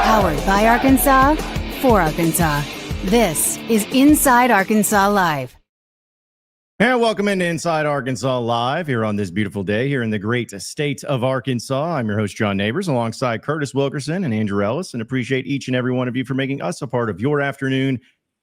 Powered by Arkansas, for Arkansas. This is Inside Arkansas Live. And welcome into Inside Arkansas Live here on this beautiful day here in the great state of Arkansas. I'm your host, John Neighbors, alongside Curtis Wilkerson and Andrew Ellis, and appreciate each and every one of you for making us a part of your afternoon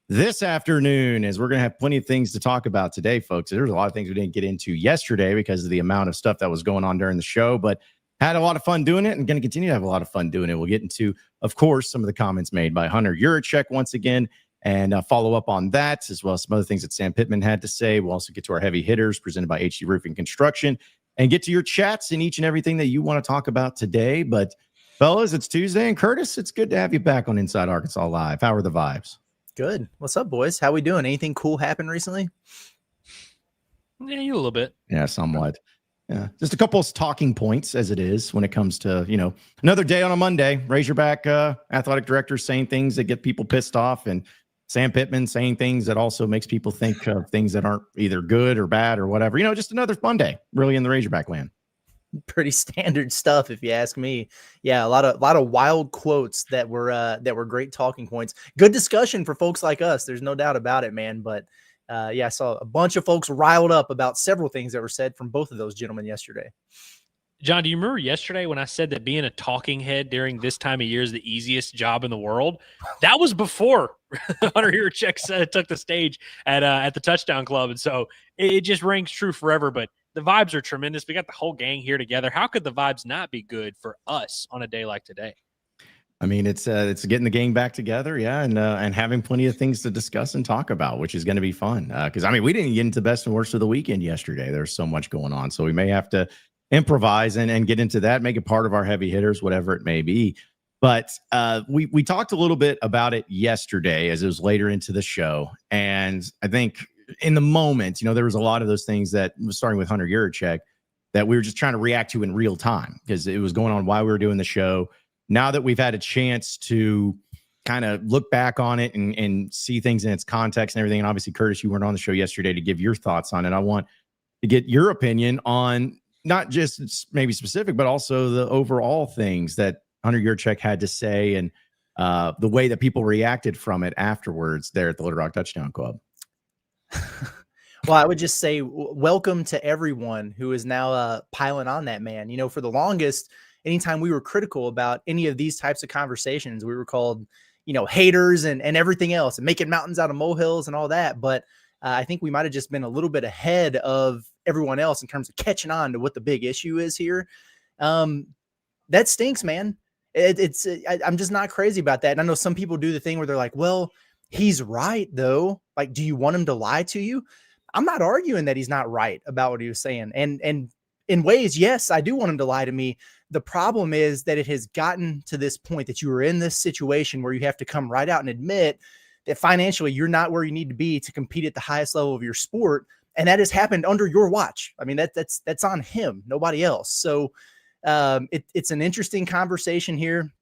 this afternoon, as we're going to have plenty of things to talk about today, folks. There's a lot of things we didn't get into yesterday because of the amount of stuff that was going on during the show, but had a lot of fun doing it and going to continue to have a lot of fun doing it. We'll get into, of course, some of the comments made by Hunter Yurachek once again, and follow up on that, as well as some other things that Sam Pittman had to say. We'll also get to our heavy hitters presented by HD Roofing Construction and get to your chats and each and everything that you want to talk about today. But fellas, it's Tuesday, and Curtis, it's good to have you back on Inside Arkansas Live. How are the vibes? Good. What's up, boys? How we doing? Anything cool happen recently? Yeah, you a little bit. Yeah, somewhat. Yeah, just a couple of talking points as it is when it comes to, another day on a Monday. Razorback athletic director saying things that get people pissed off, and Sam Pittman saying things that also makes people think of things that aren't either good or bad or whatever. Just another fun day, really, in the Razorback land. Pretty standard stuff, if you ask me. Yeah, a lot of wild quotes that were great talking points. Good discussion for folks like us. There's no doubt about it, man. But yeah, I saw a bunch of folks riled up about several things that were said from both of those gentlemen yesterday. John, do you remember yesterday when I said that being a talking head during this time of year is the easiest job in the world? That was before Hunter Yurachek took the stage at the Touchdown Club. And so it just rings true forever. But the vibes are tremendous. We got the whole gang here together. How could the vibes not be good for us on a day like today? I mean, it's getting the gang back together, yeah, and having plenty of things to discuss and talk about, which is going to be fun. Because we didn't get into the best and worst of the weekend yesterday. There's so much going on, so we may have to improvise and get into that, make it part of our heavy hitters, whatever it may be. But we talked a little bit about it yesterday as it was later into the show, and I think in the moment, there was a lot of those things that, starting with Hunter Yurachek, that we were just trying to react to in real time because it was going on while we were doing the show. Now that we've had a chance to kind of look back on it and see things in its context and everything, and obviously, Curtis, you weren't on the show yesterday to give your thoughts on it. I want to get your opinion on not just maybe specific, but also the overall things that Hunter Yurachek had to say and the way that people reacted from it afterwards there at the Little Rock Touchdown Club. Well, I would just say welcome to everyone who is now piling on that man. For the longest, anytime we were critical about any of these types of conversations, we were called, haters and everything else and making mountains out of molehills and all that. But I think we might have just been a little bit ahead of everyone else in terms of catching on to what the big issue is here. That stinks, man. I'm just not crazy about that. And I know some people do the thing where they're like, well, he's right, though. Like, do you want him to lie to you? I'm not arguing that he's not right about what he was saying. And in ways, yes, I do want him to lie to me. The problem is that it has gotten to this point that you are in this situation where you have to come right out and admit that financially you're not where you need to be to compete at the highest level of your sport. And that has happened under your watch. I mean, that's on him, nobody else. So it's an interesting conversation here.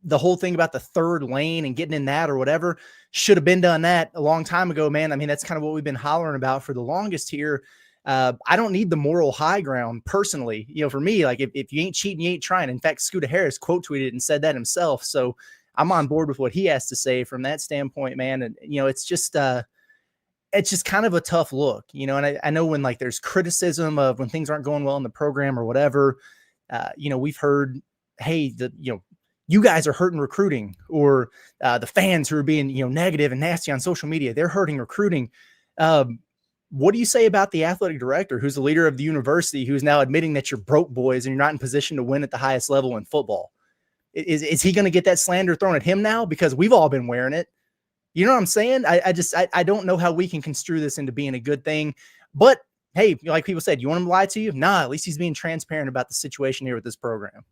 The whole thing about the third lane and getting in that or whatever should have been done that a long time ago, man. I mean, that's kind of what we've been hollering about for the longest here. I don't need the moral high ground personally. For me, like if you ain't cheating, you ain't trying. In fact, Scooter Harris quote tweeted and said that himself. So I'm on board with what he has to say from that standpoint, man. And, it's just kind of a tough look, and I know when there's criticism of when things aren't going well in the program or whatever, we've heard, hey, you guys are hurting recruiting, or the fans who are being, negative and nasty on social media, they're hurting recruiting. What do you say about the athletic director, who's the leader of the university, who's now admitting that you're broke boys and you're not in position to win at the highest level in football? Is he going to get that slander thrown at him now? Because we've all been wearing it. You know what I'm saying? I don't know how we can construe this into being a good thing, but hey, like people said, you want him to lie to you? Nah, at least he's being transparent about the situation here with this program.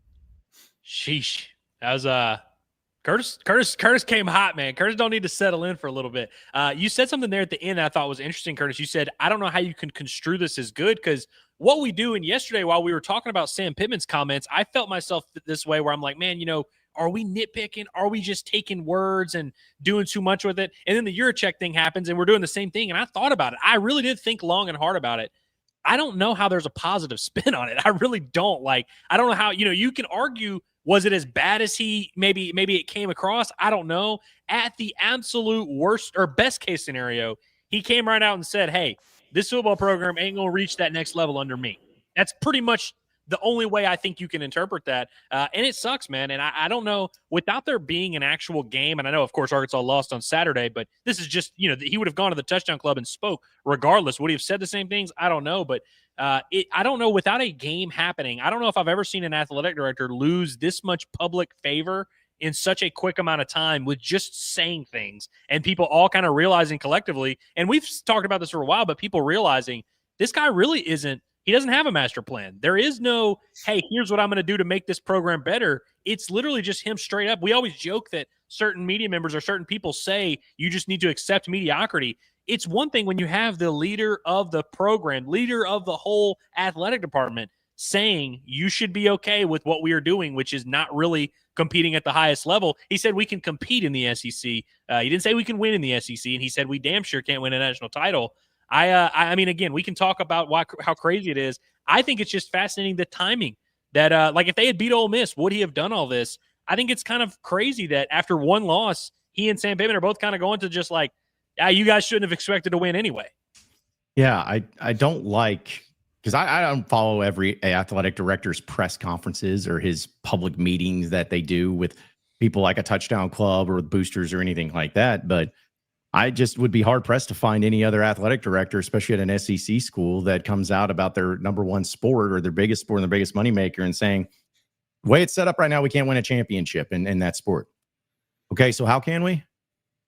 Sheesh. That was Curtis came hot, man. Curtis don't need to settle in for a little bit. You said something there at the end that I thought was interesting, Curtis. You said, I don't know how you can construe this as good, because what we do, and yesterday while we were talking about Sam Pittman's comments, I felt myself this way where I'm like, man, are we nitpicking? Are we just taking words and doing too much with it? And then the Yurachek thing happens and we're doing the same thing. And I thought about it. I really did think long and hard about it. I don't know how there's a positive spin on it. I really don't. Like, I don't know how, you can argue, was it as bad as maybe it came across? I don't know. At the absolute worst or best case scenario, he came right out and said, hey, this football program ain't going to reach that next level under me. That's pretty much the only way I think you can interpret that. And it sucks, man. And I don't know, without there being an actual game, and I know, of course, Arkansas lost on Saturday, but this is just, he would have gone to the touchdown club and spoke regardless. Would he have said the same things? I don't know. But I don't know, without a game happening, I don't know if I've ever seen an athletic director lose this much public favor in such a quick amount of time with just saying things and people all kind of realizing collectively. And we've talked about this for a while, but people realizing this guy really isn't, he doesn't have a master plan. There is no, hey, here's what I'm going to do to make this program better. It's literally just him straight up. We always joke that certain media members or certain people say you just need to accept mediocrity. It's one thing when you have the leader of the program, leader of the whole athletic department saying you should be okay with what we are doing, which is not really competing at the highest level. He said we can compete in the SEC. He didn't say we can win in the SEC, and he said we damn sure can't win a national title. I mean, again, we can talk about how crazy it is. I think it's just fascinating the timing that, like, if they had beat Ole Miss, would he have done all this? I think it's kind of crazy that after one loss, he and Sam Pittman are both kind of going to just like, you guys shouldn't have expected to win anyway. Yeah, I don't like, because I don't follow every athletic director's press conferences or his public meetings that they do with people like a Touchdown Club or with boosters or anything like that. But I just would be hard pressed to find any other athletic director, especially at an SEC school, that comes out about their number one sport or their biggest sport and their biggest moneymaker and saying, the way it's set up right now, we can't win a championship in that sport. Okay, so how can we?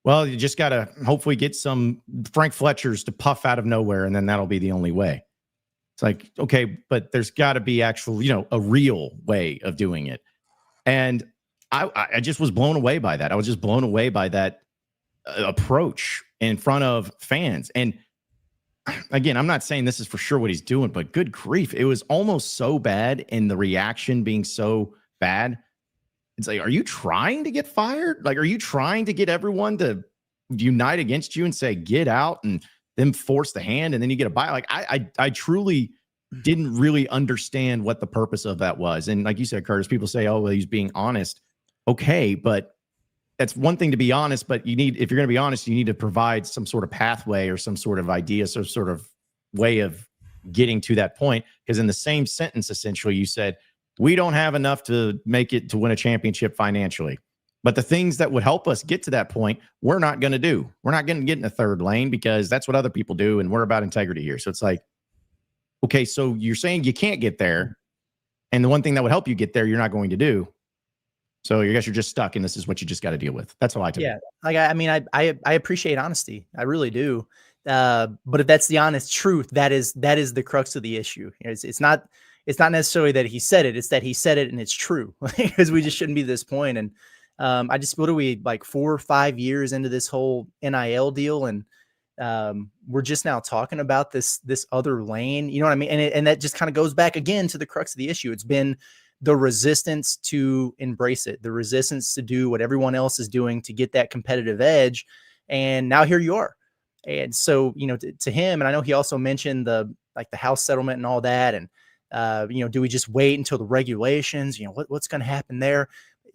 Well, you just got to hopefully get some Frank Fletchers to puff out of nowhere, and then that'll be the only way. It's like, okay, but there's got to be actual, a real way of doing it. And I just was blown away by that. I was just blown away by that approach in front of fans. And again, I'm not saying this is for sure what he's doing, but good grief, it was almost so bad, and the reaction being so bad. It's like, are you trying to get fired? Like, are you trying to get everyone to unite against you and say, get out, and then force the hand, and then you get a bye? Like, I truly didn't really understand what the purpose of that was. And like you said, Curtis, people say, oh, well, he's being honest. Okay, but that's one thing to be honest, but if you're going to be honest, you need to provide some sort of pathway or some sort of idea, some sort of way of getting to that point. Because in the same sentence, essentially, you said, we don't have enough to make it to win a championship financially. But the things that would help us get to that point, we're not going to do. We're not going to get in the third lane because that's what other people do, and we're about integrity here. So it's like, okay, so you're saying you can't get there, and the one thing that would help you get there, you're not going to do. So I guess you're just stuck, and this is what you just got to deal with. That's all I took. Yeah, like I mean, I appreciate honesty. I really do. But if that's the honest truth, that is the crux of the issue. It's not necessarily that he said it; it's that he said it and it's true. Because we just shouldn't be to this point. And what are we, like 4 or 5 years into this whole NIL deal, and we're just now talking about this other lane. You know what I mean? And that just kind of goes back again to the crux of the issue. It's been the resistance to embrace it, the resistance to do what everyone else is doing to get that competitive edge. And now here you are. And so, to him, and I know he also mentioned the house settlement and all that. And, do we just wait until the regulations, what's going to happen there?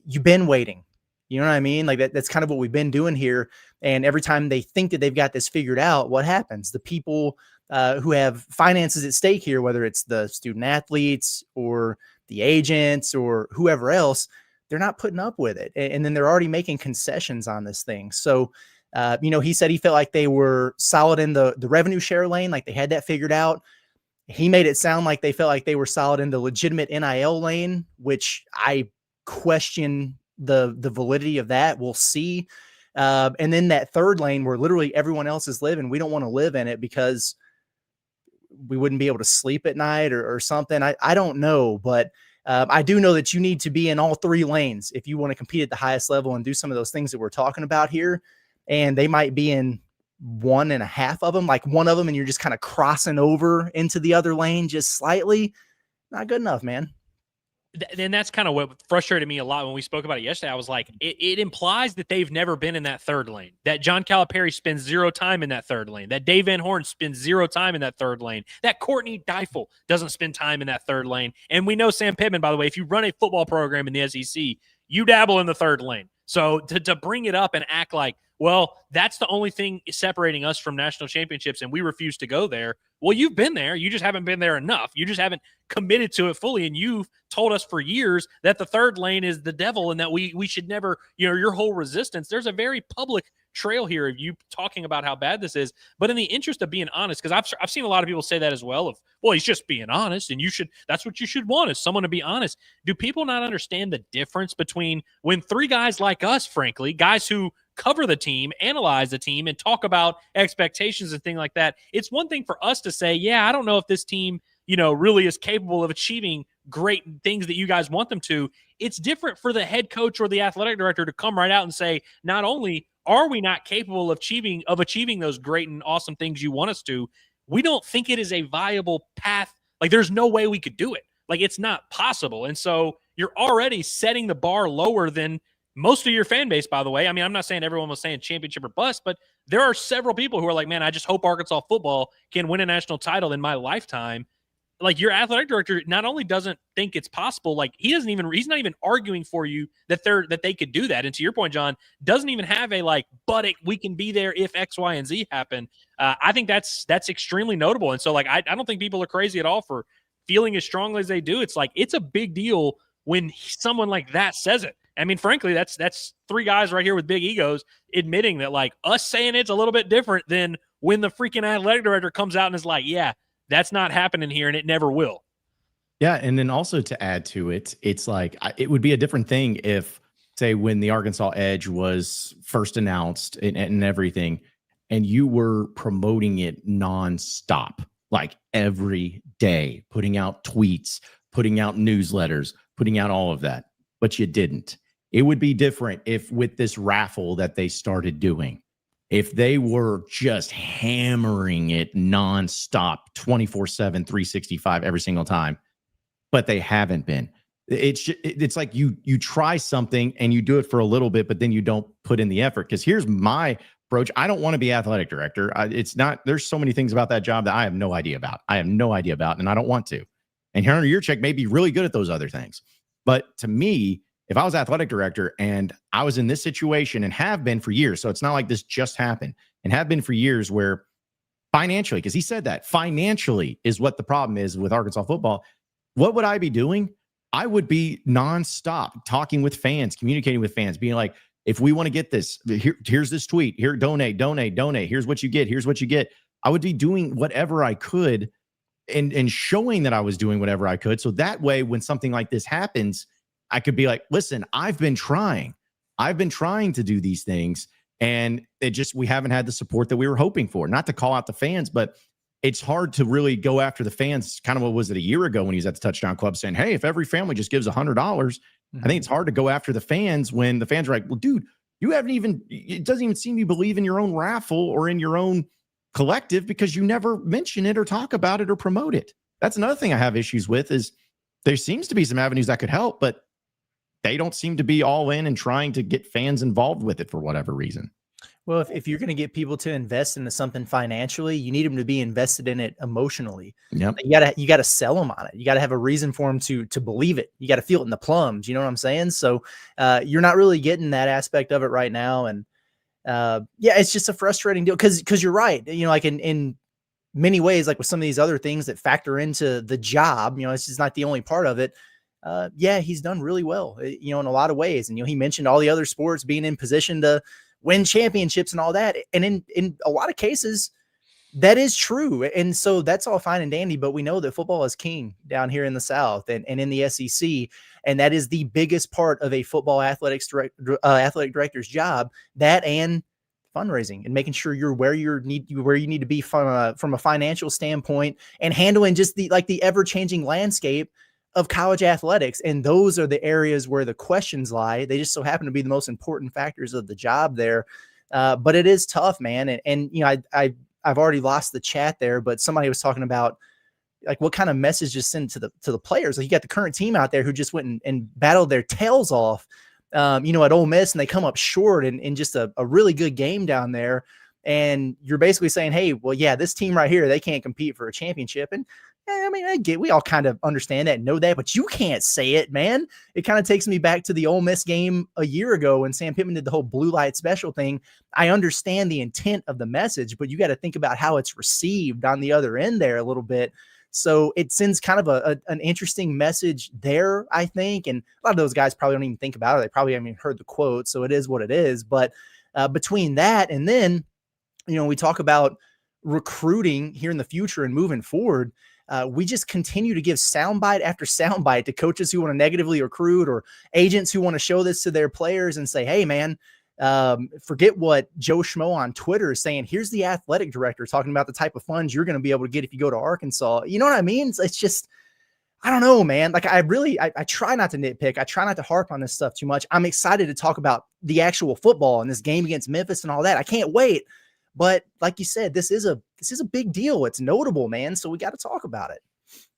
You've been waiting, you know what I mean? Like that's kind of what we've been doing here. And every time they think that they've got this figured out, what happens? The people who have finances at stake here, whether it's the student athletes or the agents or whoever else, they're not putting up with it. And then they're already making concessions on this thing. So, he said he felt like they were solid in the revenue share lane, like they had that figured out. He made it sound like they felt like they were solid in the legitimate NIL lane, which I question the validity of that. We'll see. And then that third lane where literally everyone else is living, we don't want to live in it because we wouldn't be able to sleep at night or something. I don't know, but I do know that you need to be in all three lanes if you want to compete at the highest level and do some of those things that we're talking about here. And they might be in 1.5 of them, like one of them, and you're just kind of crossing over into the other lane just slightly. Not good enough, man. then that's kind of what frustrated me a lot when we spoke about it yesterday. I was like, it implies that they've never been in that third lane, that John Calipari spends zero time in that third lane, that Dave Van Horn spends zero time in that third lane, that Courtney Deifel doesn't spend time in that third lane. And we know Sam Pittman, by the way, if you run a football program in the SEC, you dabble in the third lane. So to bring it up and act like, well, that's the only thing separating us from national championships and we refuse to go there. Well, you've been there. You just haven't been there enough. You just haven't committed to it fully. And you've told us for years that the third lane is the devil and that we should never, your whole resistance. There's a very public trail here of you talking about how bad this is. But in the interest of being honest, because I've seen a lot of people say that as well of, well, he's just being honest and that's what you should want is someone to be honest. Do people not understand the difference between when three guys like us, frankly, guys who cover the team, analyze the team, and talk about expectations and things like that. It's one thing for us to say, yeah, I don't know if this team, really is capable of achieving great things that you guys want them to. It's different for the head coach or the athletic director to come right out and say, not only are we not capable of achieving those great and awesome things you want us to, we don't think it is a viable path. Like there's no way we could do it. Like it's not possible. And so you're already setting the bar lower than most of your fan base, by the way. I mean, I'm not saying everyone was saying championship or bust, but there are several people who are like, man, I just hope Arkansas football can win a national title in my lifetime. Like your athletic director not only doesn't think it's possible, like he's not even arguing for you that they could do that. And to your point, John, doesn't even have a like, but we can be there if X, Y, and Z happen. I think that's extremely notable. And so like, I don't think people are crazy at all for feeling as strongly as they do. It's like, it's a big deal when someone like that says it. I mean, frankly, that's three guys right here with big egos admitting that, like, us saying it's a little bit different than when the freaking athletic director comes out and is like, yeah, that's not happening here and it never will. Yeah. And then also to add to it, it's like it would be a different thing if, say, when the Arkansas Edge was first announced and everything, and you were promoting it nonstop, like every day, putting out tweets, putting out newsletters, putting out all of that, but you didn't. It would be different if with this raffle that they started doing, if they were just hammering it nonstop, 24/7, 365 every single time, but they haven't been. It's like you try something and you do it for a little bit, but then you don't put in the effort. Because here's my approach. I don't want to be athletic director. There's so many things about that job that I have no idea about. And I don't want to. And Hunter Yurachek may be really good at those other things. But to me, if I was athletic director and I was in this situation and have been for years, so it's not like this just happened, and have been for years where financially, because he said that financially is what the problem is with Arkansas football, what would I be doing? I would be nonstop talking with fans, communicating with fans, being like, if we want to get this, here's this tweet, here, donate. Here's what you get. I would be doing whatever I could and showing that I was doing whatever I could. So that way, when something like this happens, I could be like, listen, I've been trying to do these things, and we haven't had the support that we were hoping for. Not to call out the fans, but it's hard to really go after the fans. Kind of what was it a year ago when he was at the Touchdown Club saying, hey, if every family just gives $100, I think it's hard to go after the fans when the fans are like, well, dude, it doesn't even seem you believe in your own raffle or in your own collective because you never mention it or talk about it or promote it. That's another thing I have issues with is there seems to be some avenues that could help, but they don't seem to be all in and trying to get fans involved with it for whatever reason. Well, if you're going to get people to invest into something financially, you need them to be invested in it emotionally. Yep. You got to sell them on it. You got to have a reason for them to believe it. You got to feel it in the plums. You know what I'm saying? So you're not really getting that aspect of it right now. And it's just a frustrating deal because you're right. Like in many ways, like with some of these other things that factor into the job, this is not the only part of it. He's done really well, in a lot of ways. And, he mentioned all the other sports being in position to win championships and all that. And in a lot of cases, that is true. And so that's all fine and dandy, but we know that football is king down here in the South and in the SEC. And that is the biggest part of a football athletic director's job, that and fundraising and making sure you're where you need to be from a financial standpoint and handling just the ever-changing landscape of college athletics. And those are the areas where the questions lie. They just so happen to be the most important factors of the job there. But it is tough, man. And I've already lost the chat there, but somebody was talking about like what kind of message is sent to the players? Like you got the current team out there who just went and battled their tails off, at Ole Miss, and they come up short in just a really good game down there. And you're basically saying, hey, well, yeah, this team right here, they can't compete for a championship. And I mean, we all kind of understand that and know that, but you can't say it, man. It kind of takes me back to the Ole Miss game a year ago when Sam Pittman did the whole blue light special thing. I understand the intent of the message, but you got to think about how it's received on the other end there a little bit. So it sends kind of an interesting message there, I think. And a lot of those guys probably don't even think about it. They probably haven't even heard the quote. So it is what it is. But between that and then, we talk about recruiting here in the future and moving forward. We just continue to give soundbite after soundbite to coaches who want to negatively recruit or agents who want to show this to their players and say, hey, man, forget what Joe Schmo on Twitter is saying. Here's the athletic director talking about the type of funds you're going to be able to get if you go to Arkansas. You know what I mean? It's just, I don't know, man. Like I try not to nitpick. I try not to harp on this stuff too much. I'm excited to talk about the actual football and this game against Memphis and all that. I can't wait. But like you said, this is a big deal. It's notable, man. So we got to talk about it.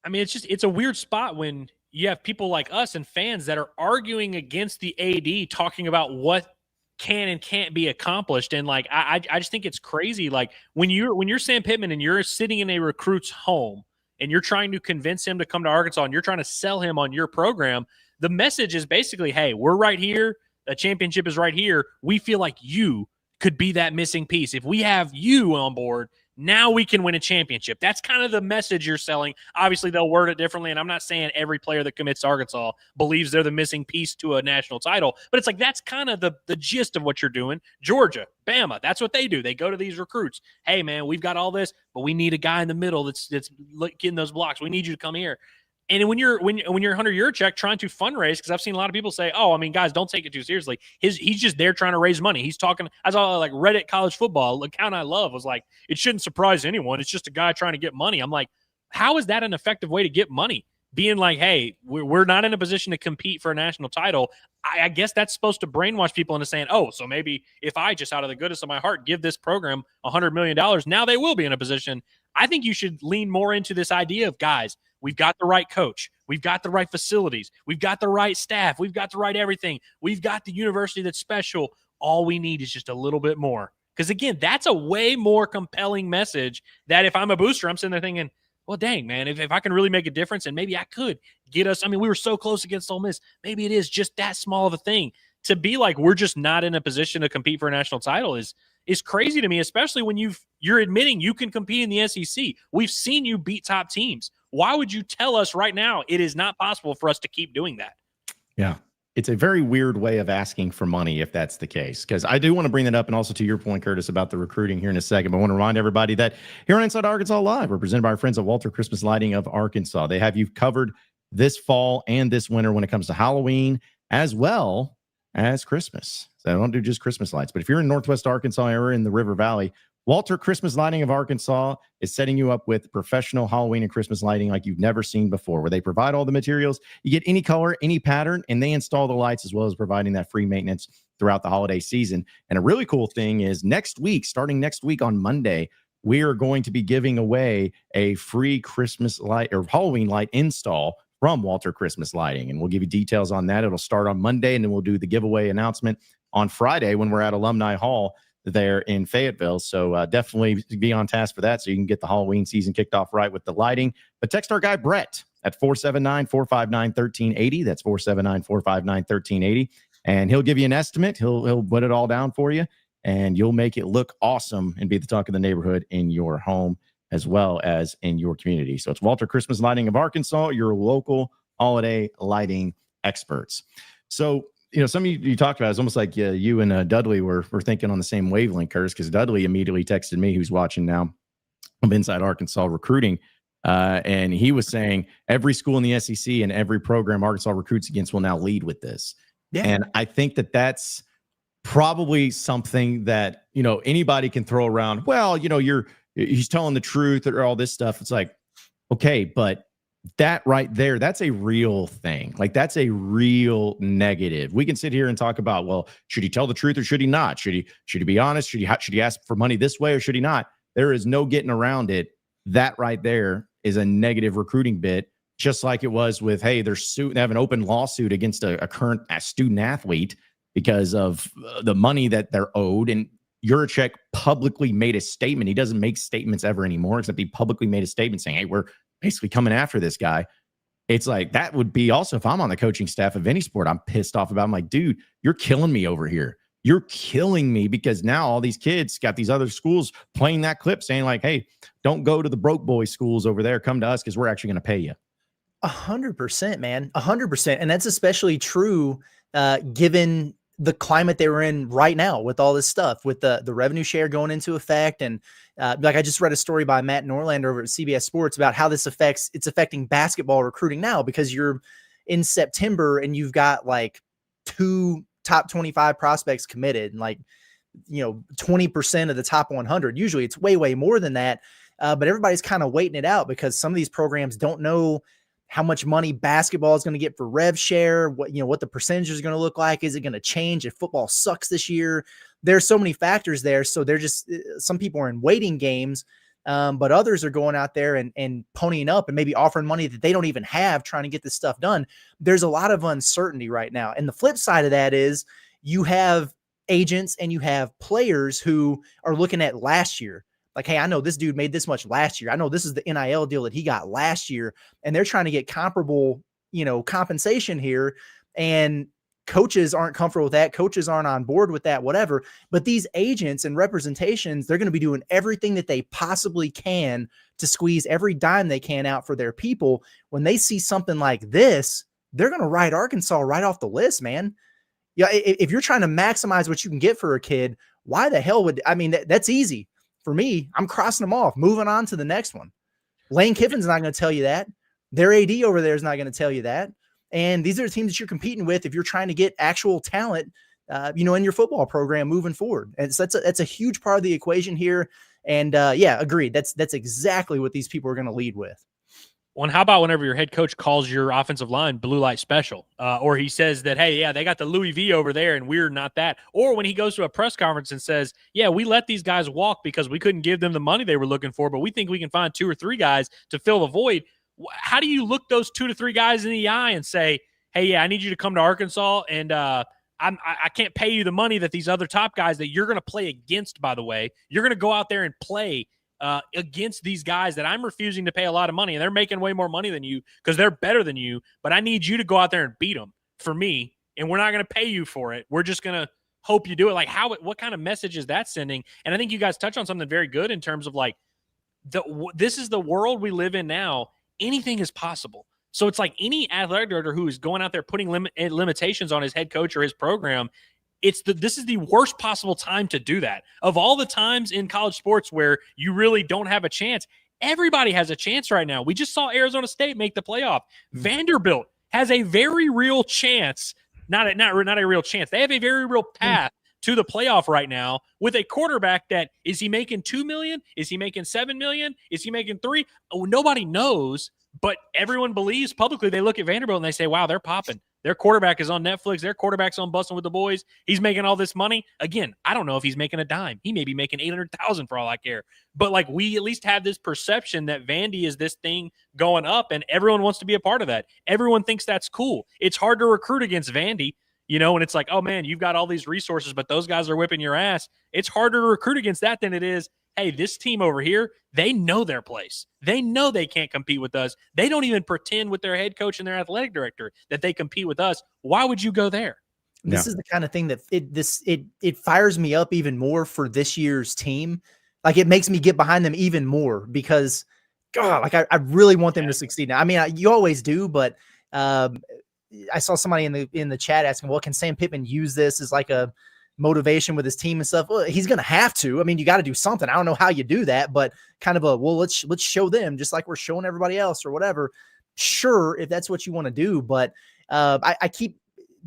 I mean, it's a weird spot when you have people like us and fans that are arguing against the AD, talking about what can and can't be accomplished. And like, I just think it's crazy. Like when you're Sam Pittman and you're sitting in a recruit's home and you're trying to convince him to come to Arkansas and you're trying to sell him on your program, the message is basically, hey, we're right here. The championship is right here. We feel like you could be that missing piece. If we have you on board, now we can win a championship. That's kind of the message you're selling. Obviously, they'll word it differently, and I'm not saying every player that commits to Arkansas believes they're the missing piece to a national title, but it's like that's kind of the gist of what you're doing. Georgia, Bama, that's what they do. They go to these recruits. Hey, man, we've got all this, but we need a guy in the middle that's getting those blocks. We need you to come here. And when you're Hunter Yurachek trying to fundraise, because I've seen a lot of people say, "Oh, I mean, guys, don't take it too seriously." He's just there trying to raise money. He's talking. I saw like Reddit college football account I love was like, "It shouldn't surprise anyone. It's just a guy trying to get money." I'm like, how is that an effective way to get money? Being like, "Hey, we're not in a position to compete for a national title." I guess that's supposed to brainwash people into saying, "Oh, so maybe if I just out of the goodness of my heart give this program $100 million, now they will be in a position." I think you should lean more into this idea of, guys, we've got the right coach. We've got the right facilities. We've got the right staff. We've got the right everything. We've got the university that's special. All we need is just a little bit more. Because, again, that's a way more compelling message that if I'm a booster, I'm sitting there thinking, well, dang, man, if I can really make a difference and maybe I could get us – I mean, we were so close against Ole Miss. Maybe it is just that small of a thing. To be like we're just not in a position to compete for a national title is crazy to me, especially when you're admitting you can compete in the SEC. We've seen you beat top teams. Why would you tell us right now it is not possible for us to keep doing that? Yeah. It's a very weird way of asking for money if that's the case, because I do want to bring that up. And also to your point, Curtis, about the recruiting here in a second, but I want to remind everybody that here on Inside Arkansas Live, we're presented by our friends at Walter Christmas Lighting of Arkansas. They have you covered this fall and this winter when it comes to Halloween as well as Christmas. So I don't do just Christmas lights, but if you're in Northwest Arkansas area in the River Valley, Walter Christmas Lighting of Arkansas is setting you up with professional Halloween and Christmas lighting like you've never seen before, where they provide all the materials. You get any color, any pattern, and they install the lights as well as providing that free maintenance throughout the holiday season. And a really cool thing is starting next week on Monday, we are going to be giving away a free Christmas light or Halloween light install from Walter Christmas Lighting. And we'll give you details on that. It'll start on Monday, and then we'll do the giveaway announcement on Friday when we're at Alumni Hall there in Fayetteville. So definitely be on task for that so you can get the Halloween season kicked off right with the lighting. But text our guy Brett at 479-459-1380. That's 479-459-1380. And he'll give you an estimate. He'll put it all down for you, and you'll make it look awesome and be the talk of the neighborhood in your home as well as in your community. So it's Walter Christmas Lighting of Arkansas, your local holiday lighting experts. So, some of you talked about, it's almost like you and Dudley were thinking on the same wavelength, Curtis, because Dudley immediately texted me, who's watching now of Inside Arkansas Recruiting, and he was saying every school in the SEC and every program Arkansas recruits against will now lead with this. Yeah. And I think that's probably something that, anybody can throw around. Well, he's telling the truth or all this stuff. It's like, okay, but that right there, that's a real thing. Like, that's a real negative. We can sit here and talk about, well, should he tell the truth or should he not? Should he be honest? Should he ask for money this way or should he not? There is no getting around it. That right there is a negative recruiting bit, just like it was with, hey, they have an open lawsuit against a current student athlete because of the money that they're owed. And Yurachek publicly made a statement. He doesn't make statements ever anymore, except he publicly made a statement saying, hey, we're basically coming after this guy. It's like, that would be also, if I'm on the coaching staff of any sport, I'm pissed off about. I'm like, dude, you're killing me over here. You're killing me, because now all these kids got these other schools playing that clip saying like, hey, don't go to the broke boy schools over there. Come to us because we're actually going to pay you. 100%, man. 100%. And that's especially true given the climate they were in right now with all this stuff, with the revenue share going into effect. And like I just read a story by Matt Norlander over at CBS Sports about how it's affecting basketball recruiting now, because you're in September and you've got like 2 top 25 prospects committed, and like, 20% of the top 100. Usually it's way, way more than that. But everybody's kind of waiting it out because some of these programs don't know how much money basketball is going to get for rev share, what the percentage is going to look like. Is it going to change if football sucks this year? There's so many factors there. So they're just, some people are in waiting games, but others are going out there and ponying up and maybe offering money that they don't even have, trying to get this stuff done. There's a lot of uncertainty right now. And the flip side of that is you have agents and you have players who are looking at last year. Like, hey, I know this dude made this much last year. I know this is the NIL deal that he got last year. And they're trying to get comparable, compensation here. And coaches aren't comfortable with that. Coaches aren't on board with that, whatever. But these agents and representations, they're going to be doing everything that they possibly can to squeeze every dime they can out for their people. When they see something like this, they're going to write Arkansas right off the list, man. Yeah, if you're trying to maximize what you can get for a kid, why the hell would, that's easy. For me, I'm crossing them off, moving on to the next one. Lane Kiffin's not going to tell you that. Their AD over there is not going to tell you that. And these are the teams that you're competing with if you're trying to get actual talent, in your football program moving forward. And so that's a huge part of the equation here. And agreed. That's exactly what these people are going to lead with. Well, and how about whenever your head coach calls your offensive line blue light special, or he says that, hey, yeah, they got the Louis V over there and we're not that. Or when he goes to a press conference and says, yeah, we let these guys walk because we couldn't give them the money they were looking for, but we think we can find 2 or 3 guys to fill the void. How do you look those 2 to 3 guys in the eye and say, hey, yeah, I need you to come to Arkansas, and I can't pay you the money that these other top guys that you're going to play against, by the way, you're going to go out there and play against these guys that I'm refusing to pay a lot of money, and they're making way more money than you because they're better than you, but I need you to go out there and beat them for me, and we're not going to pay you for it. We're just going to hope you do it. Like, what kind of message is that sending? And I think you guys touch on something very good in terms of like, this is the world we live in now. Anything is possible. So it's like any athletic director who is going out there putting limitations on his head coach or his program, this is the worst possible time to do that. Of all the times in college sports where you really don't have a chance, everybody has a chance right now. We just saw Arizona State make the playoff. Vanderbilt has a very real chance, not a real chance. They have a very real path to the playoff right now with a quarterback that, is he making $2 million? Is he making $7 million? Is he making $3 million? Oh, nobody knows, but everyone believes publicly. They look at Vanderbilt and they say, wow, they're popping. Their quarterback is on Netflix. Their quarterback's on Bustin' with the Boys. He's making all this money. Again, I don't know if he's making a dime. He may be making $800,000 for all I care. But like, we at least have this perception that Vandy is this thing going up, and everyone wants to be a part of that. Everyone thinks that's cool. It's hard to recruit against Vandy, and it's like, oh man, you've got all these resources, but those guys are whipping your ass. It's harder to recruit against that than it is, hey, this team over here, they know their place. They know they can't compete with us. They don't even pretend with their head coach and their athletic director that they compete with us. Why would you go there? This is the kind of thing that it fires me up even more for this year's team. Like, it makes me get behind them even more because, God, like I really want them to succeed. Now, I mean, you always do, but I saw somebody in the chat asking, well, can Sam Pittman use this as like a motivation with his team and stuff? Well, he's going to have to. I mean, you got to do something. I don't know how you do that, but kind of let's show them just like we're showing everybody else or whatever. Sure, if that's what you want to do. But I keep,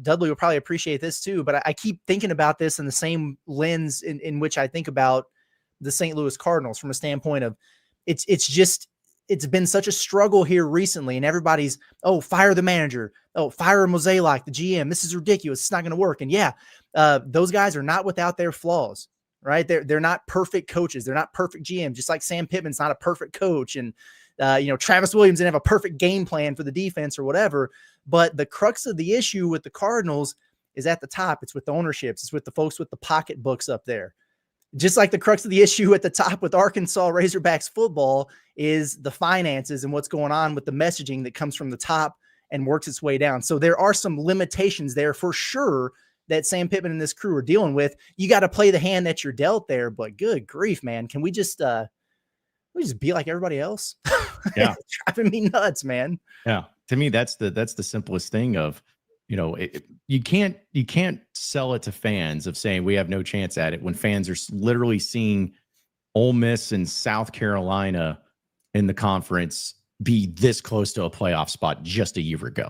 Dudley will probably appreciate this too, but I keep thinking about this in the same lens in which I think about the St. Louis Cardinals from a standpoint of it's been such a struggle here recently, and everybody's, oh, fire the manager. Oh, fire Mosaic, the GM. This is ridiculous. It's not going to work. And yeah, those guys are not without their flaws, right? They're not perfect coaches. They're not perfect GM, just like Sam Pittman's not a perfect coach. And Travis Williams didn't have a perfect game plan for the defense or whatever. But the crux of the issue with the Cardinals is at the top. It's with the ownerships. It's with the folks with the pocketbooks up there. Just like the crux of the issue at the top with Arkansas Razorbacks football is the finances and what's going on with the messaging that comes from the top and works its way down. So there are some limitations there for sure that Sam Pittman and this crew are dealing with. You got to play the hand that you're dealt there, but good grief, man. Can we just be like everybody else? Yeah. It's driving me nuts, man. Yeah. To me, that's the simplest thing of, you can't sell it to fans of saying we have no chance at it when fans are literally seeing Ole Miss and South Carolina in the conference be this close to a playoff spot just a year ago.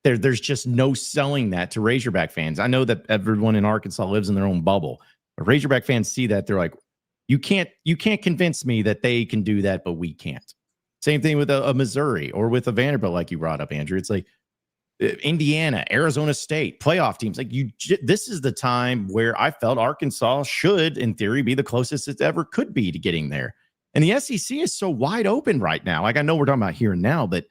There's just no selling that to Razorback fans. I know that everyone in Arkansas lives in their own bubble, but Razorback fans see that, they're like, you can't convince me that they can do that, but we can't. Same thing with a Missouri or with a Vanderbilt, like you brought up, Andrew. It's like Indiana, Arizona State, playoff teams. Like this is the time where I felt Arkansas should, in theory, be the closest it ever could be to getting there. And the SEC is so wide open right now. Like, I know we're talking about here and now, but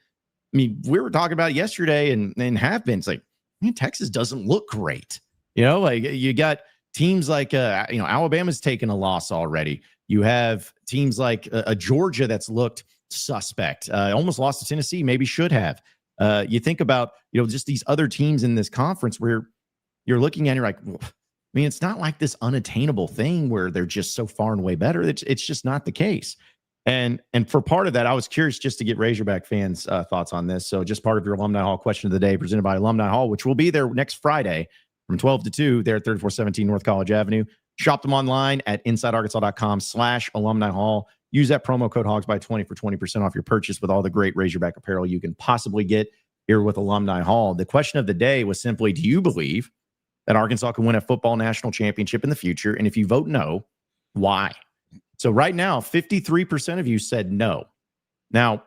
I mean, we were talking about it yesterday and have been. It's like, man, Texas doesn't look great. Like you got teams like, Alabama's taken a loss already. You have teams like a Georgia that's looked suspect, almost lost to Tennessee, maybe should have. You think about, just these other teams in this conference where you're looking at, you're like, well, I mean, it's not like this unattainable thing where they're just so far and away better. It's just not the case. And for part of that, I was curious just to get Razorback fans' thoughts on this. So just part of your Alumni Hall question of the day presented by Alumni Hall, which will be there next Friday from 12 to 2 there at 3417 North College Avenue. Shop them online at insidearkansas.com/Alumni Hall. Use that promo code HOGSBY20 for 20% off your purchase with all the great Razorback apparel you can possibly get here with Alumni Hall. The question of the day was simply, do you believe that Arkansas can win a football national championship in the future? And if you vote no, why? So right now, 53% of you said no. Now,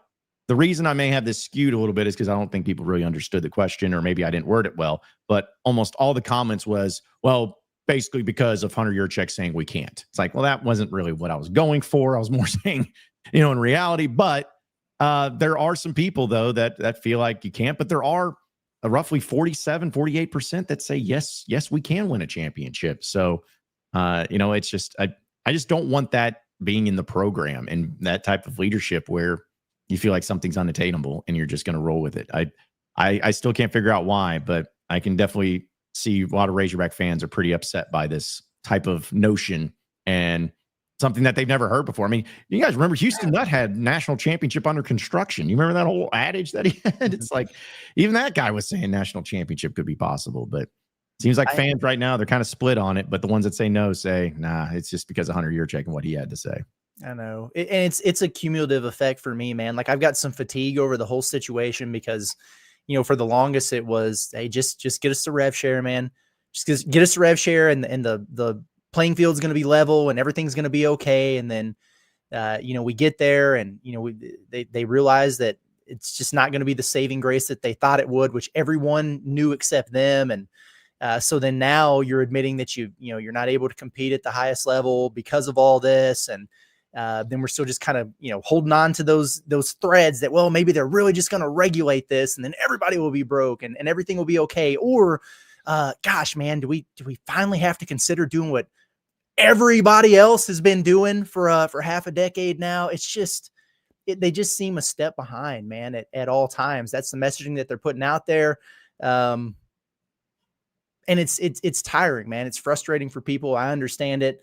the reason I may have this skewed a little bit is because I don't think people really understood the question, or maybe I didn't word it well, but almost all the comments was, well, basically because of Hunter Yurachek saying we can't. It's like, well, that wasn't really what I was going for. I was more saying, in reality, but there are some people though that feel like you can't, but there are roughly 48% that say, yes, we can win a championship. So, it's just, I just don't want that being in the program and that type of leadership where you feel like something's unattainable and you're just going to roll with it. I still can't figure out why, but I can definitely see a lot of Razorback fans are pretty upset by this type of notion and something that they've never heard before. I mean, you guys remember Houston Nutt had national championship under construction. You remember that whole adage that he had? It's like, even that guy was saying national championship could be possible, but it seems like fans right now, they're kind of split on it, but the ones that say no say, nah, it's just because of Hunter Yurachek and what he had to say. I know. And it's a cumulative effect for me, man. Like, I've got some fatigue over the whole situation because, for the longest it was, hey, just get us to rev share, man. Just get us to rev share and the playing field's going to be level and everything's going to be okay. And then, we get there and, they realize that it's just not going to be the saving grace that they thought it would, which everyone knew except them. And so then now you're admitting that you're not able to compete at the highest level because of all this. And then we're still just kind of, holding on to those threads that, well, maybe they're really just going to regulate this and then everybody will be broke and everything will be okay. Or, gosh, man, do we finally have to consider doing what everybody else has been doing for half a decade now? It's just, they just seem a step behind, man, at all times. That's the messaging that they're putting out there. And it's tiring, man. It's frustrating for people. I understand it.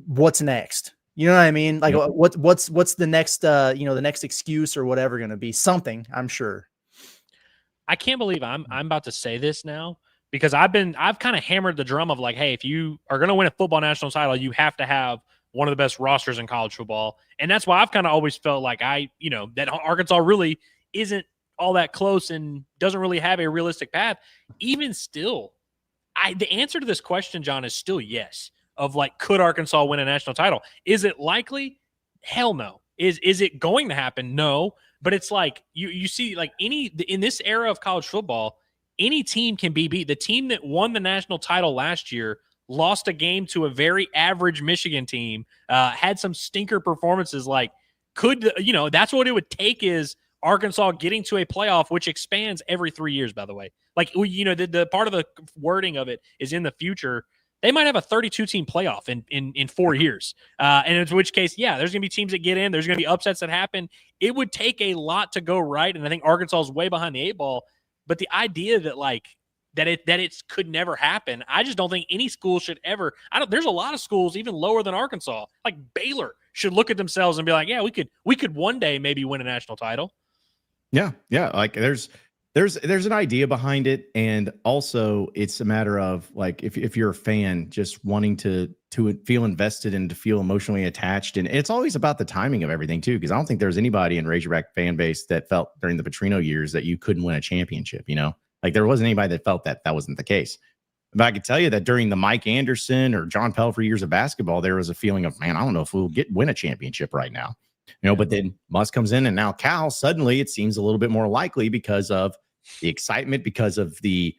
What's next? You know what I mean? Like, yep. What's the next, the next excuse or whatever going to be? Something, I'm sure. I can't believe I'm about to say this now because I've kind of hammered the drum of like, hey, if you are going to win a football national title, you have to have one of the best rosters in college football. And that's why I've kind of always felt like that Arkansas really isn't all that close and doesn't really have a realistic path. Even still, the answer to this question, John, is still yes. Of like, could Arkansas win a national title? Is it likely? Hell no. Is it going to happen? No. But it's like you see, like in this era of college football, any team can be beat. The team that won the national title last year lost a game to a very average Michigan team, had some stinker performances. Like, that's what it would take is Arkansas getting to a playoff, which expands every 3 years, by the way. Like, the part of the wording of it is in the future. They might have a 32-team playoff in 4 years. And in which case, yeah, there's going to be teams that get in. There's going to be upsets that happen. It would take a lot to go right, and I think Arkansas is way behind the 8 ball. But the idea that, like, that it could never happen, I just don't think any school should ever. There's a lot of schools even lower than Arkansas. Like Baylor should look at themselves and be like, yeah, we could one day maybe win a national title. Yeah. Like there's an idea behind it, and also it's a matter of like if you're a fan, just wanting to feel invested and to feel emotionally attached, and it's always about the timing of everything too. Because I don't think there's anybody in Razorback fan base that felt during the Petrino years that you couldn't win a championship. Like there wasn't anybody that felt that wasn't the case. But I could tell you that during the Mike Anderson or John Pelphrey years of basketball, there was a feeling of, man, I don't know if we'll win a championship right now. But then Muss comes in, and now Cal, suddenly it seems a little bit more likely because of the excitement, because of the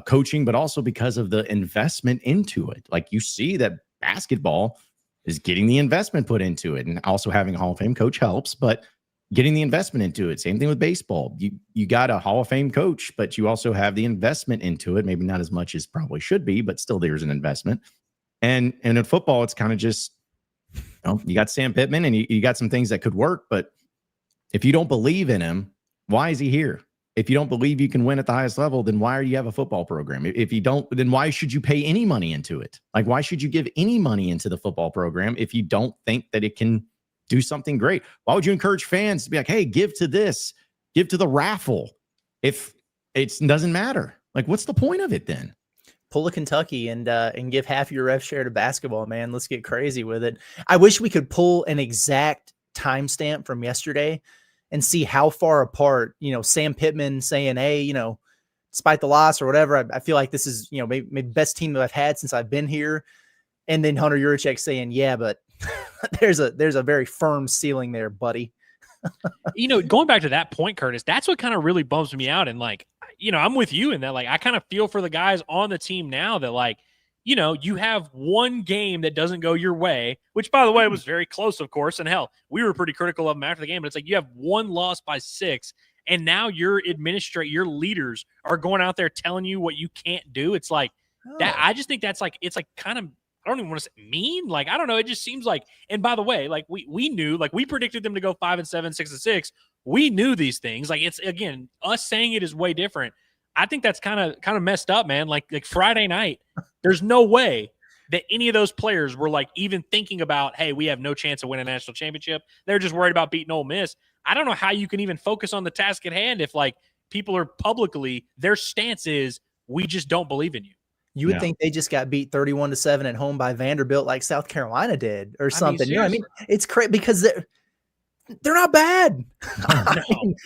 coaching, but also because of the investment into it. Like you see that basketball is getting the investment put into it, and also having a Hall of Fame coach helps, but getting the investment into it. Same thing with baseball. You got a Hall of Fame coach, but you also have the investment into it. Maybe not as much as probably should be, but still there's an investment. And in football, it's kind of just, you got Sam Pittman, and you got some things that could work, but if you don't believe in him, why is he here? If you don't believe you can win at the highest level, then why do you have a football program? If you don't, then why should you pay any money into it? Like, why should you give any money into the football program if you don't think that it can do something great? Why would you encourage fans to be like, hey, give to this, give to the raffle, if it doesn't matter? Like, what's the point of it then? Pull a Kentucky and give half your rev share to basketball, man. Let's get crazy with it. I wish we could pull an exact timestamp from yesterday and see how far apart, Sam Pittman saying, hey, despite the loss or whatever, I feel like this is, maybe best team that I've had since I've been here. And then Hunter Yurachek saying, yeah, but there's a very firm ceiling there, buddy. Going back to that point, Curtis, that's what kind of really bums me out. And like, I'm with you in that. Like, I kind of feel for the guys on the team now that, like, you have one game that doesn't go your way, which, by the way, was very close, of course. And hell, we were pretty critical of them after the game, but it's like you have one loss by 6, and now your leaders are going out there telling you what you can't do. It's like that. I just think that's like, it's like kind of, I don't even want to say mean. Like, I don't know. It just seems like, and by the way, like we knew, like we predicted them to go 5-7, 6-6. We knew these things. Like, it's, again, us saying it is way different. I think that's kind of messed up, man. Like Friday night, there's no way that any of those players were like even thinking about, hey, we have no chance of winning a national championship. They're just worried about beating Ole Miss. I don't know how you can even focus on the task at hand if, like, people are publicly, their stance is, we just don't believe in you. You would think they just got beat 31-7 at home by Vanderbilt, like South Carolina did, or something. It's crazy because they're not bad.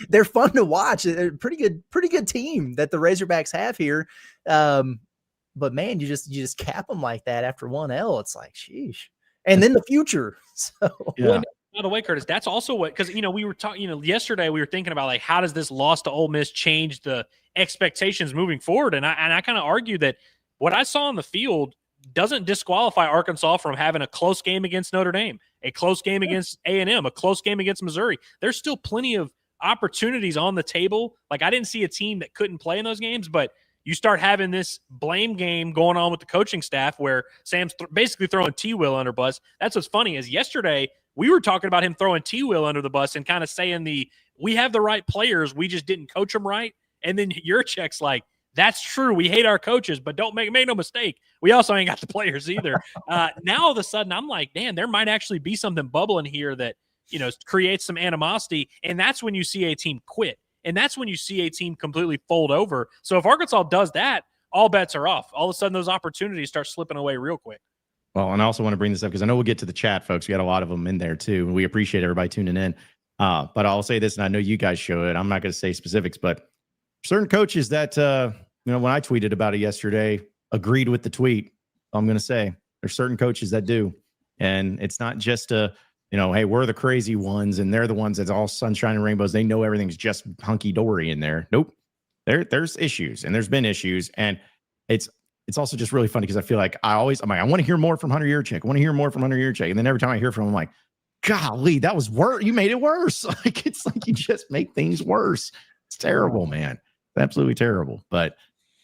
They're fun to watch. They're a pretty good team that the Razorbacks have here. But man, you just cap them like that after one L. It's like, sheesh. And then the future. So yeah. By the way, Curtis, that's also what, because we were talking, yesterday we were thinking about, like, how does this loss to Ole Miss change the expectations moving forward? And I kind of argue that what I saw on the field doesn't disqualify Arkansas from having a close game against Notre Dame, a close game against A&M, a close game against Missouri. There's still plenty of opportunities on the table. Like, I didn't see a team that couldn't play in those games, but you start having this blame game going on with the coaching staff where Sam's basically throwing T-Will under bus. That's what's funny is yesterday we were talking about him throwing T-Will under the bus and kind of saying we have the right players, we just didn't coach them right. And then Yurachek's like, that's true. We hate our coaches, but don't make no mistake. We also ain't got the players either. Now all of a sudden I'm like, damn, there might actually be something bubbling here that, creates some animosity. And that's when you see a team quit. And that's when you see a team completely fold over. So if Arkansas does that, all bets are off. All of a sudden those opportunities start slipping away real quick. Well, and I also want to bring this up because I know we'll get to the chat, folks. We got a lot of them in there too. And we appreciate everybody tuning in. But I'll say this, and I know you guys show it. I'm not going to say specifics, but certain coaches that, when I tweeted about it yesterday, agreed with the tweet. I'm going to say there's certain coaches that do. And it's not just hey, we're the crazy ones and they're the ones that's all sunshine and rainbows. They know everything's just hunky-dory in there. Nope. There's issues, and there's been issues. And it's also just really funny because I feel like I want to hear more from Hunter Yurachek. I want to hear more from Hunter Yurachek. And then every time I hear from him, I'm like, golly, that was worse. You made it worse. Like, it's like you just make things worse. It's terrible, man. It's absolutely terrible. But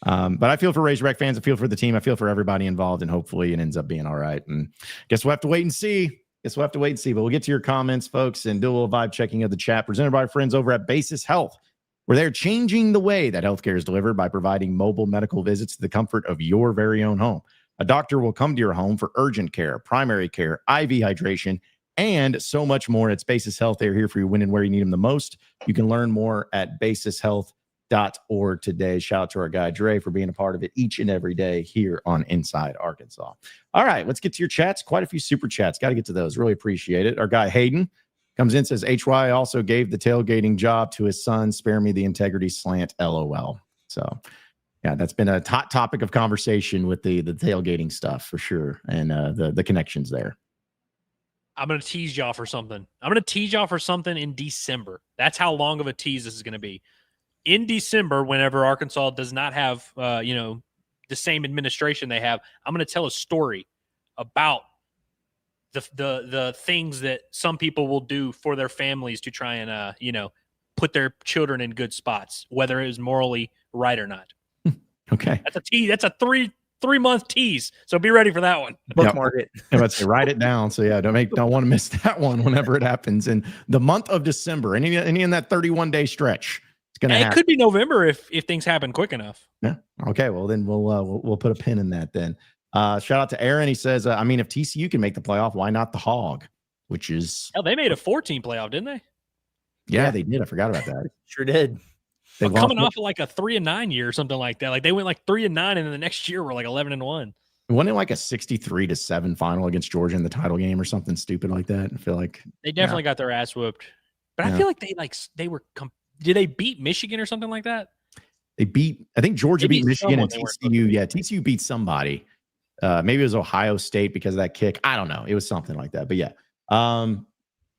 I feel for Razorback fans. I feel for the team. I feel for everybody involved, and hopefully it ends up being all right. And guess we'll have to wait and see. But we'll get to your comments, folks, and do a little vibe checking of the chat presented by our friends over at Basis Health, where they're changing the way that healthcare is delivered by providing mobile medical visits to the comfort of your very own home. A doctor will come to your home for urgent care, primary care, IV hydration, and so much more. It's Basis Health. They're here for you when and where you need them the most. You can learn more at basishealth.org today. Shout out to our guy Dre for being a part of it each and every day here on Inside Arkansas. All right, let's get to your chats. Quite a few super chats. Got to get to those. Really appreciate it. Our guy Hayden comes in, says, HY also gave the tailgating job to his son. Spare me the integrity slant, LOL. So, yeah, that's been a hot topic of conversation with the tailgating stuff for sure, and the connections there. I'm going to tease y'all for something. In December. That's how long of a tease this is going to be. In December, whenever Arkansas does not have, the same administration they have, I'm going to tell a story about the things that some people will do for their families to try and, put their children in good spots, whether it is morally right or not. Okay. That's a tease. That's a 3-month tease. So be ready for that one. Bookmark it. Let's say write it down. So yeah, don't want to miss that one whenever it happens in the month of December. Any in that 31-day stretch. It's gonna happen. It could be November if things happen quick enough. Yeah. Okay. Well, then we'll put a pin in that then. Shout out to Aaron. He says, if TCU can make the playoff, why not the Hog? Which is they made a 14 playoff, didn't they? Yeah, they did. I forgot about that. Sure did. They coming off of like a 3-9 year or something like that. Like they went like 3-9, and then the next year were like 11-1. Wasn't it like a 63-7 final against Georgia in the title game or something stupid like that? I feel like they definitely got their ass whooped. But I feel like they were. Did they beat Michigan or something like that? I think Georgia beat Michigan, and TCU. Yeah, TCU beat somebody. Maybe it was Ohio State because of that kick. I don't know. It was something like that. But yeah.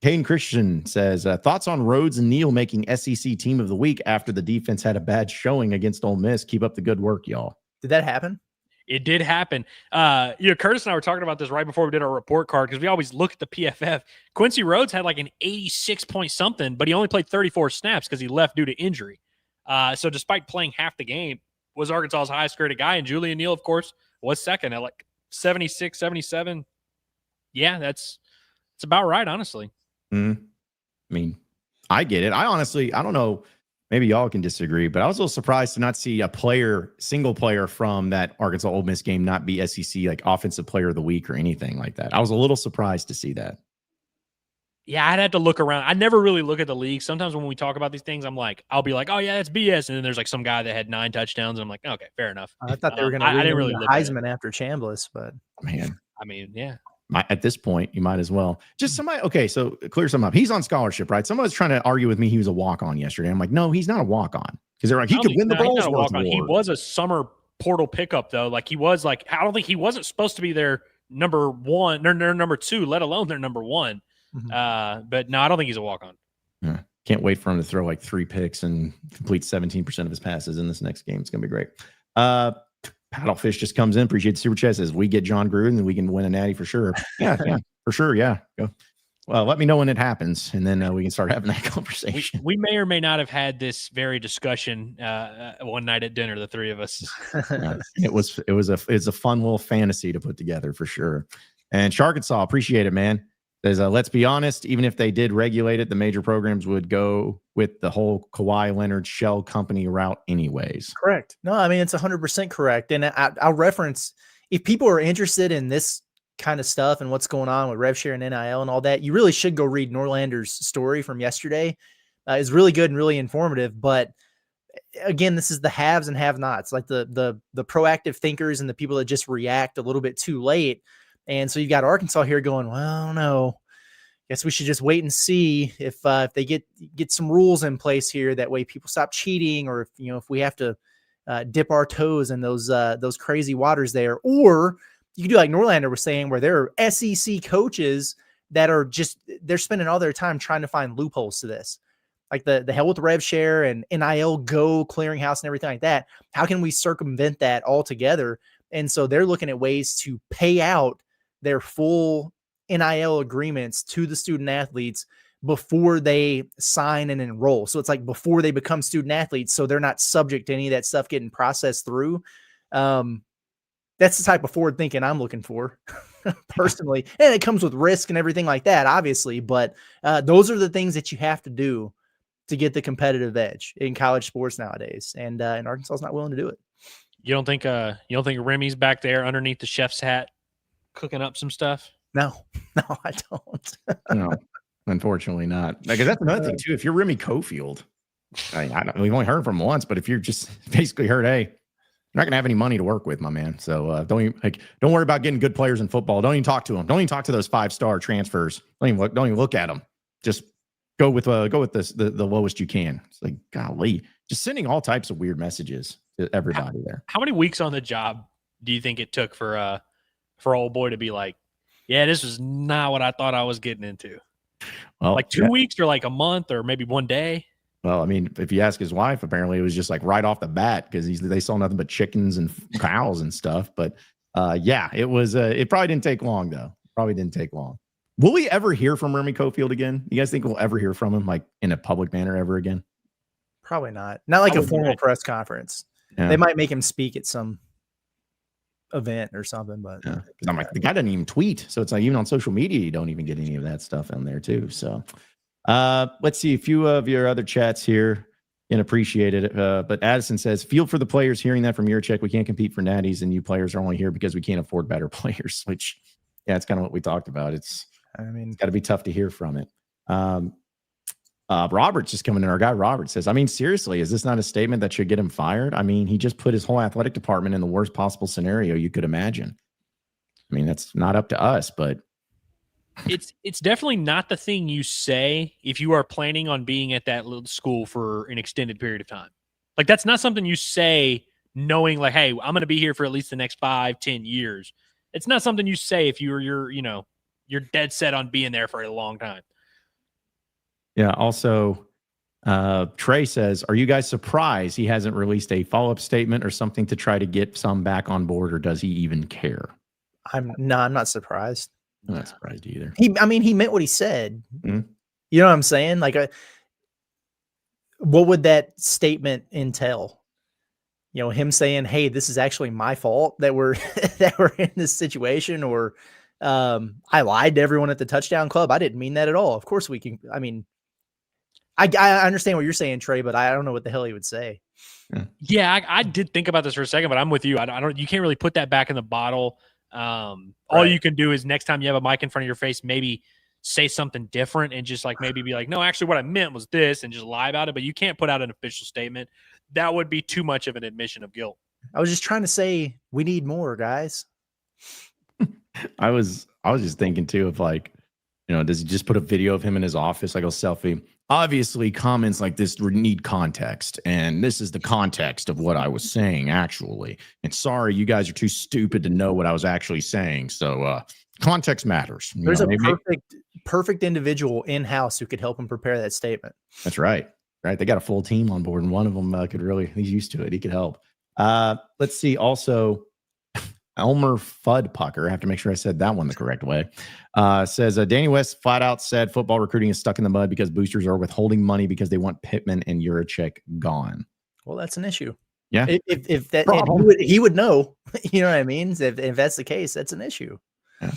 Caden Christian says, thoughts on Rhodes and Neal making SEC Team of the Week after the defense had a bad showing against Ole Miss. Keep up the good work, y'all. Did that happen? It did happen. Curtis and I were talking about this right before we did our report card because we always look at the PFF. Quincy Rhodes had like an 86 point something, but he only played 34 snaps because he left due to injury. So despite playing half the game, was Arkansas's highest graded guy. And Julian Neal, of course, was second at like 76, 77. Yeah, it's about right, honestly. I mean, I get it. I don't know. Maybe y'all can disagree, but I was a little surprised to not see a single player from that Arkansas Ole Miss game not be SEC like offensive player of the week or anything like that. I was a little surprised to see that. Yeah, I'd have to look around. I never really look at the league. Sometimes when we talk about these things, I'll be like, oh yeah, that's BS. And then there's like some guy that had 9 touchdowns. And I'm like, okay, fair enough. I thought they were going to didn't really look Heisman after Chambliss, but man, I mean, yeah. At this point, you might as well. Just somebody, okay, so clear some up. He's on scholarship, right? Somebody's trying to argue with me he was a walk-on yesterday. I'm like, no, he's not a walk-on. Because they're like, he could win the Bowls Worth Award. He was a summer portal pickup, though. Like, he was like, I don't think he wasn't supposed to be their number one, their number 2, let alone their number 1. Mm-hmm. But no, I don't think he's a walk-on. Yeah. Can't wait for him to throw like 3 picks and complete 17% of his passes in this next game. It's going to be great. Paddlefish just comes in. Appreciate the super chat. Says we get John Gruden and we can win a natty for sure. Yeah, for sure. Yeah. Go. Well, let me know when it happens, and then we can start having that conversation. We may or may not have had this very discussion one night at dinner, the 3 of us. It's a fun little fantasy to put together for sure. And Sharkansas, appreciate it, man. There's let's be honest, even if they did regulate it, the major programs would go with the whole Kawhi Leonard shell company route anyways. Correct. No, I mean, it's 100% correct. And I'll reference, if people are interested in this kind of stuff and what's going on with rev share and NIL and all that, you really should go read Norlander's story from yesterday. It's really good and really informative. But again, this is the haves and have-nots, like the proactive thinkers and the people that just react a little bit too late. And so you've got Arkansas here going, well, no, guess we should just wait and see if they get some rules in place here. That way people stop cheating, or if we have to dip our toes in those crazy waters there. Or you can do like Norlander was saying, where there are SEC coaches that are they're spending all their time trying to find loopholes to this. Like the hell with rev share and NIL Go clearinghouse and everything like that. How can we circumvent that altogether? And so they're looking at ways to pay out their full NIL agreements to the student athletes before they sign and enroll. So it's like before they become student athletes, so they're not subject to any of that stuff getting processed through. That's the type of forward thinking I'm looking for personally. And it comes with risk and everything like that, obviously. But those are the things that you have to do to get the competitive edge in college sports nowadays. And Arkansas is not willing to do it. You don't think Remy's back there underneath the chef's hat cooking up some stuff? No, I don't. No, unfortunately not. Because that's another thing too. If you're Remy Cofield, we've only heard from him once, but if you're just basically heard, hey, you're not gonna have any money to work with, my man. So don't worry about getting good players in football. Don't even talk to them. Don't even talk to those 5-star transfers. Don't even look at them. Just go with the lowest you can. It's like, golly, just sending all types of weird messages to everybody there. How many weeks on the job do you think it took for old boy to be like, yeah, this was not what I thought I was getting into? Well, like 2 weeks or like a month or maybe 1 day? Well, I mean, if you ask his wife, apparently it was just like right off the bat because they saw nothing but chickens and cows and stuff. But yeah, it was. It probably didn't take long though. Probably didn't take long. Will we ever hear from Remy Cofield again? You guys think we'll ever hear from him like in a public manner ever again? Probably not. Not like a formal press conference. Yeah. They might make him speak at some event or something, but I'm like, the guy doesn't even tweet. So it's like even on social media, you don't even get any of that stuff in there too. So let's see a few of your other chats here and appreciate it. But Addison says, feel for the players hearing that from Yurachek. We can't compete for natties and you players are only here because we can't afford better players, which it's kind of what we talked about. It's got to be tough to hear from it. Robert's just coming in. Our guy Robert says, I mean, seriously, is this not a statement that should get him fired? I mean, he just put his whole athletic department in the worst possible scenario you could imagine. I mean, that's not up to us, but it's definitely not the thing you say if you are planning on being at that little school for an extended period of time. Like, that's not something you say knowing like, hey, I'm going to be here for at least the next 5-10 years. It's not something you say if you're dead set on being there for a long time. Yeah. Also, Trey says, are you guys surprised he hasn't released a follow-up statement or something to try to get some back on board, or does he even care? I'm not surprised. I'm not surprised either. He meant what he said. Mm-hmm. You know what I'm saying? Like, what would that statement entail? Him saying, hey, this is actually my fault that we're in this situation, or I lied to everyone at the touchdown club. I didn't mean that at all. Of course we can. I mean, I understand what you're saying, Trey, but I don't know what the hell he would say. Yeah, I did think about this for a second, but I'm with you. I don't. You can't really put that back in the bottle. All you can do is next time you have a mic in front of your face, maybe say something different and just like maybe be like, no, actually what I meant was this, and just lie about it. But you can't put out an official statement. That would be too much of an admission of guilt. I was just trying to say we need more guys. I was just thinking too of like, does he just put a video of him in his office, like a selfie? Obviously, comments like this need context, and this is the context of what I was saying, actually. And sorry, you guys are too stupid to know what I was actually saying. So context matters. There's a perfect individual in-house who could help him prepare that statement. That's right. Right. They got a full team on board, and one of them he's used to it. He could help. Let's see. Also, Elmer Fuddpucker, I have to make sure I said that one the correct way, says Danny West flat out said football recruiting is stuck in the mud because boosters are withholding money because they want Pittman and Yurachek gone. Well, that's an issue. Yeah. If that he would know, you know what I mean? If that's the case, that's an issue. Yeah.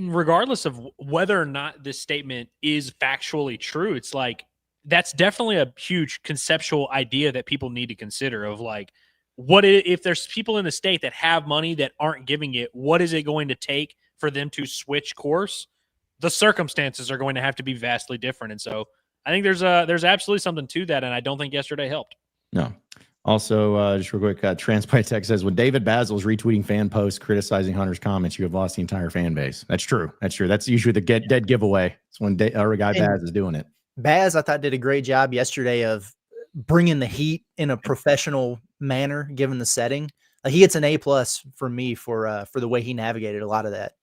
Regardless of whether or not this statement is factually true, it's like that's definitely a huge conceptual idea that people need to consider of like, what if there's people in the state that have money that aren't giving it, what is it going to take for them to switch course? The circumstances are going to have to be vastly different. And so I think there's absolutely something to that. And I don't think yesterday helped. No. Also, just real quick, Transplant Tech says, when David Basil's retweeting fan posts criticizing Hunter's comments, you have lost the entire fan base. That's true. That's usually the dead giveaway. It's when our guy Baz is doing it. Baz, I thought, did a great job yesterday of bringing the heat in a professional manner, given the setting. He gets an A+ from me for the way he navigated a lot of that.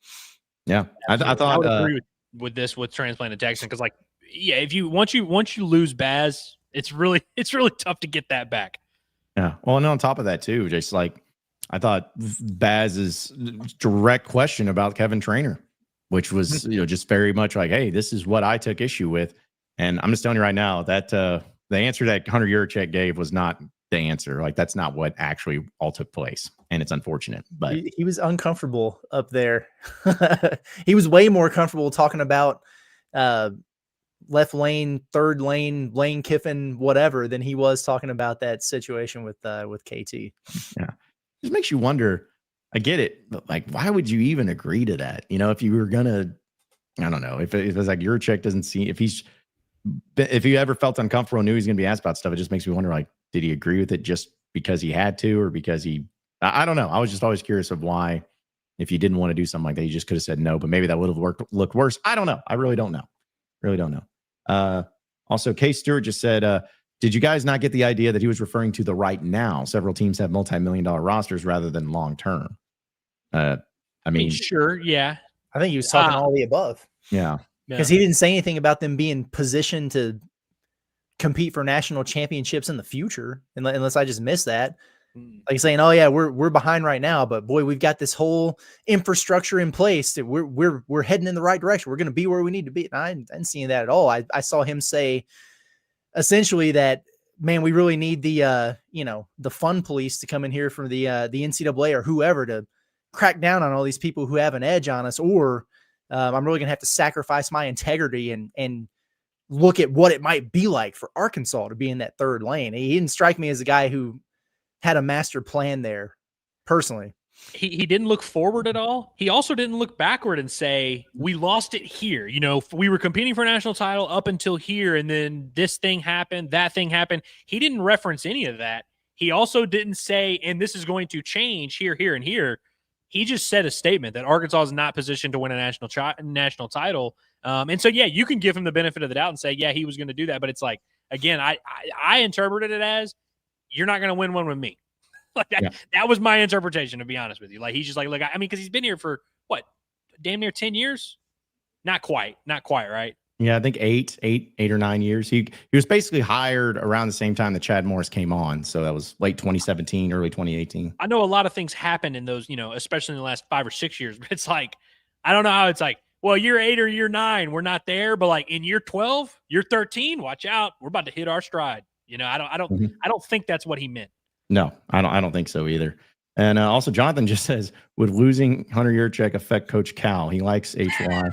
Yeah, I thought I would agree with this with Transplanted Texan, because like, yeah, if you once you lose Baz, it's really tough to get that back. Yeah. Well, and on top of that too, just like I thought Baz's direct question about Kevin Trainer, which was, just very much like, hey, this is what I took issue with. And I'm just telling you right now that the answer that Hunter Yurachek gave was not the answer. Like, that's not what actually all took place. And it's unfortunate, but he was uncomfortable up there. He was way more comfortable talking about left lane, third lane, Lane Kiffin, whatever, than he was talking about that situation with KT. Yeah. Just makes you wonder. I get it, but like, why would you even agree to that? If you were gonna, I don't know, if it's like Yurachek doesn't see, if he ever felt uncomfortable, knew he's gonna be asked about stuff, it just makes me wonder, like, did he agree with it just because he had to, or because I don't know. I was just always curious of why, if he didn't want to do something like that, he just could have said no, but maybe that would have looked worse. I don't know. I really don't know. Also, K Stewart just said, did you guys not get the idea that he was referring to the right now? Several teams have multi-million-dollar rosters rather than long-term. I mean, sure. Yeah. I think he was talking all the above. Yeah. Because he didn't say anything about them being positioned to compete for national championships in the future, unless I just missed that. Like saying, oh yeah, we're behind right now, but boy, we've got this whole infrastructure in place that we're heading in the right direction. We're going to be where we need to be. And I didn't see that at all. I saw him say essentially that, man, we really need the fun police to come in here from the NCAA or whoever to crack down on all these people who have an edge on us, or I'm really going to have to sacrifice my integrity and look at what it might be like for Arkansas to be in that third lane. He didn't strike me as a guy who had a master plan there, personally. He didn't look forward at all. He also didn't look backward and say, we lost it here. We were competing for a national title up until here, and then this thing happened, that thing happened. He didn't reference any of that. He also didn't say, and this is going to change here, here, and here. He just said a statement that Arkansas is not positioned to win a national title. And so, yeah, you can give him the benefit of the doubt and say, yeah, he was going to do that. But it's like, again, I interpreted it as, you're not going to win one with me. Like that was my interpretation, to be honest with you. Like, he's just like, look, I mean, because he's been here for what, damn near 10 years? Not quite, right? Yeah, I think eight or 9 years. He was basically hired around the same time that Chad Morris came on. So that was late 2017, early 2018. I know a lot of things happened in those, especially in the last 5 or 6 years. But it's like, I don't know how it's like, well, year 8 or year 9, we're not there. But like in year 12, year 13, watch out. We're about to hit our stride. I don't think that's what he meant. No, I don't think so either. And also, Jonathan just says, would losing Hunter Yurachek affect Coach Cal? He likes HY,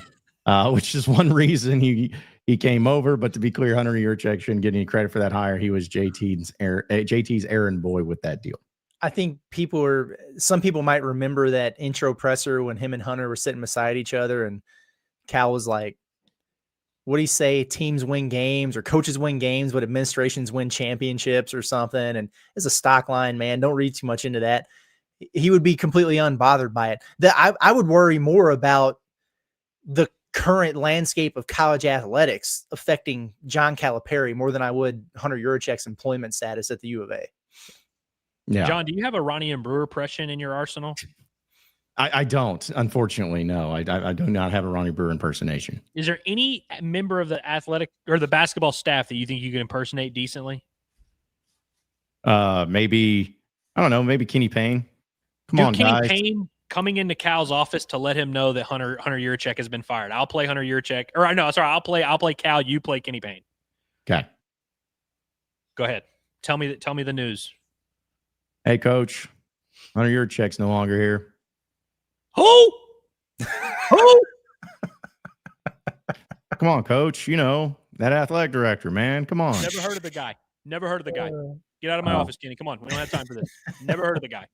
which is one reason he came over. But to be clear, Hunter Yurachek shouldn't get any credit for that hire. He was JT's errand boy with that deal. I think some people might remember that intro presser when him and Hunter were sitting beside each other, and Cal was like, what do you say? Teams win games, or coaches win games, but administrations win championships or something. And it's a stock line, man. Don't read too much into that. He would be completely unbothered by it. I would worry more about the current landscape of college athletics affecting John Calipari more than I would Hunter Yurachek's employment status at the U of A. Yeah. John, do you have a Ronnie and Brewer impression in your arsenal? I don't, unfortunately. No, I do not have a Ronnie Brewer impersonation. Is there any member of the athletic or the basketball staff that you think you can impersonate decently? Maybe, I don't know, maybe Kenny Payne. Come on, Kenny guys. Payne coming into Cal's office to let him know that Hunter Yurachek has been fired. I'll play Hunter Yurachek, or no, sorry, I'll play Cal. You play Kenny Payne. Okay. Go ahead. Tell me the news. Hey, Coach, Hunter Yurachek's no longer here. Who? Come on, Coach. That athletic director, man. Come on. Never heard of the guy. Get out of my office, Kenny. Come on. We don't have time for this. Never heard of the guy.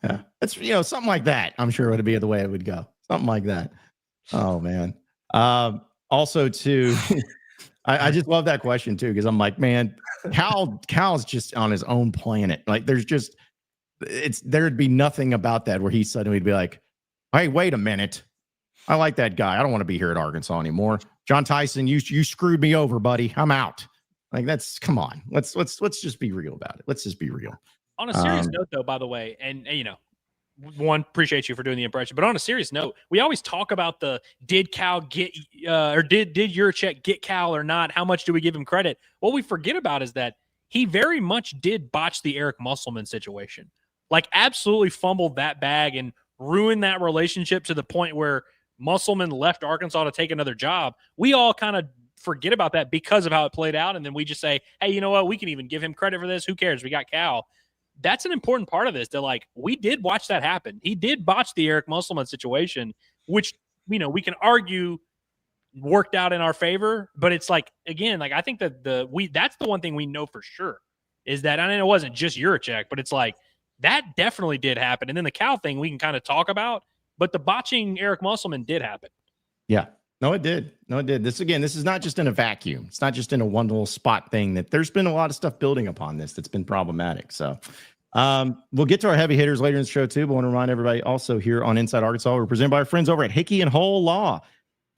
Yeah. It's, something like that. I'm sure it would be the way it would go. Something like that. Oh, man. Also, too, I just love that question, too, because I'm like, man, Cal's just on his own planet. Like, there'd be nothing about that where he suddenly would be like, hey, wait a minute. I like that guy. I don't want to be here at Arkansas anymore. John Tyson, you screwed me over, buddy. I'm out. Like, come on. Let's just be real about it. Let's just be real. On a serious note, though, by the way, and one, appreciate you for doing the impression, but on a serious note, we always talk about did Cal get or did Yurachek get Cal or not? How much do we give him credit? What we forget about is that he very much did botch the Eric Musselman situation. Like, absolutely fumbled that bag and ruined that relationship to the point where Musselman left Arkansas to take another job. We all kind of forget about that because of how it played out. And then we just say, hey, you know what? We can even give him credit for this. Who cares? We got Cal. That's an important part of this. That, like, we did watch that happen. He did botch the Eric Musselman situation, which, you know, we can argue worked out in our favor. But it's like, again, like, I think that that's the one thing we know for sure is that, I mean, it wasn't just Yurachek, but it's like that definitely did happen. And then the Cal thing we can kind of talk about, but the botching Eric Musselman did happen. Yeah. No, it did. This is not just in a vacuum. It's not just in a one little spot thing. That there's been a lot of stuff building upon this that's been problematic. So we'll get to our heavy hitters later in the show too. But I want to remind everybody also here on Inside Arkansas, we're presented by our friends over at Hickey and Hole Law.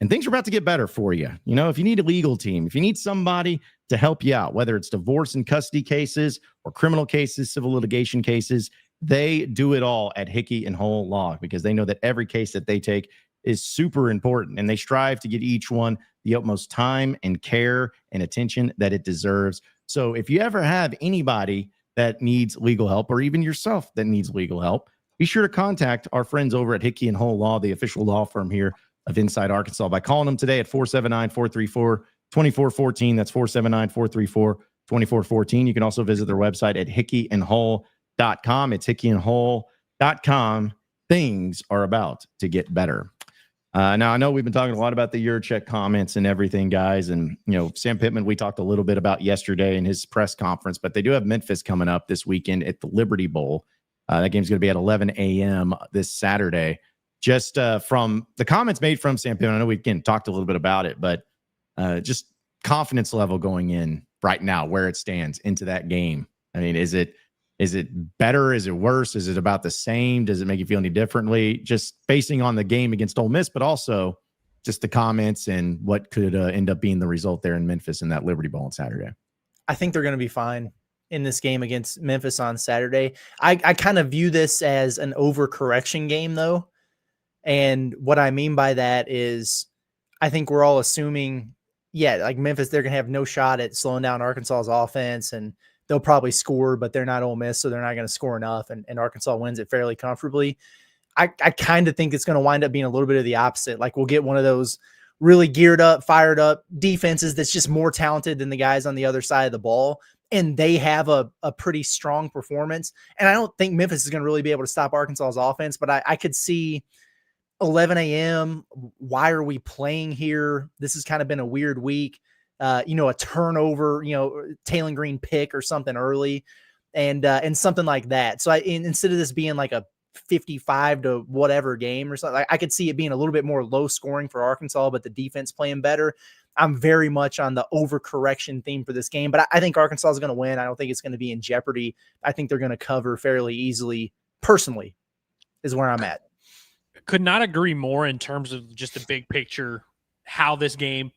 And things are about to get better for you. You know, if you need a legal team, if you need somebody to help you out, whether it's divorce and custody cases or criminal cases, civil litigation cases, they do it all at Hickey and Hole Law because they know that every case that they take is super important, and they strive to get each one the utmost time and care and attention that it deserves. So if you ever have anybody that needs legal help, or even yourself that needs legal help, be sure to contact our friends over at Hickey and Hole Law, the official law firm here of Inside Arkansas, by calling them today at 479-434-2414. That's 479-434-2414. You can also visit their website at hickeyandhole.com. It's hickeyandhole.com. Things are about to get better. Now, I know we've been talking a lot about the Yurachek comments and everything, guys. And, you know, Sam Pittman, we talked a little bit about yesterday in his press conference, but they do have Memphis coming up this weekend at the Liberty Bowl. That game's going to be at 11 a.m. this Saturday. Just from the comments made from Sam Pittman, I know we again talked a little bit about it, but just confidence level going in right now, where it stands into that game. I mean, is it better? Is it worse? Is it about the same? Does it make you feel any differently? Just basing on the game against Ole Miss, but also just the comments and what could end up being the result there in Memphis in that Liberty Bowl on Saturday. I think they're going to be fine in this game against Memphis on Saturday. I kind of view this as an overcorrection game, though. And what I mean by that is I think we're all assuming, like Memphis, they're going to have no shot at slowing down Arkansas's offense, and they'll probably score, but they're not Ole Miss, so they're not going to score enough, and Arkansas wins it fairly comfortably. I kind of think it's going to wind up being a little bit of the opposite. Like, we'll get one of those really geared up, fired up defenses that's just more talented than the guys on the other side of the ball, and they have a pretty strong performance. And I don't think Memphis is going to really be able to stop Arkansas's offense, but I could see 11 a.m. Why are we playing here? This has kind of been a weird week. A turnover, Taylor Green pick or something early, and something like that. So instead of this being like a 55 to whatever game or something, I could see it being a little bit more low scoring for Arkansas, but the defense playing better. I'm very much on the overcorrection theme for this game, but I think Arkansas is going to win. I don't think it's going to be in jeopardy. I think they're going to cover fairly easily. Personally, is where I'm at. Could not agree more in terms of just the big picture, how this game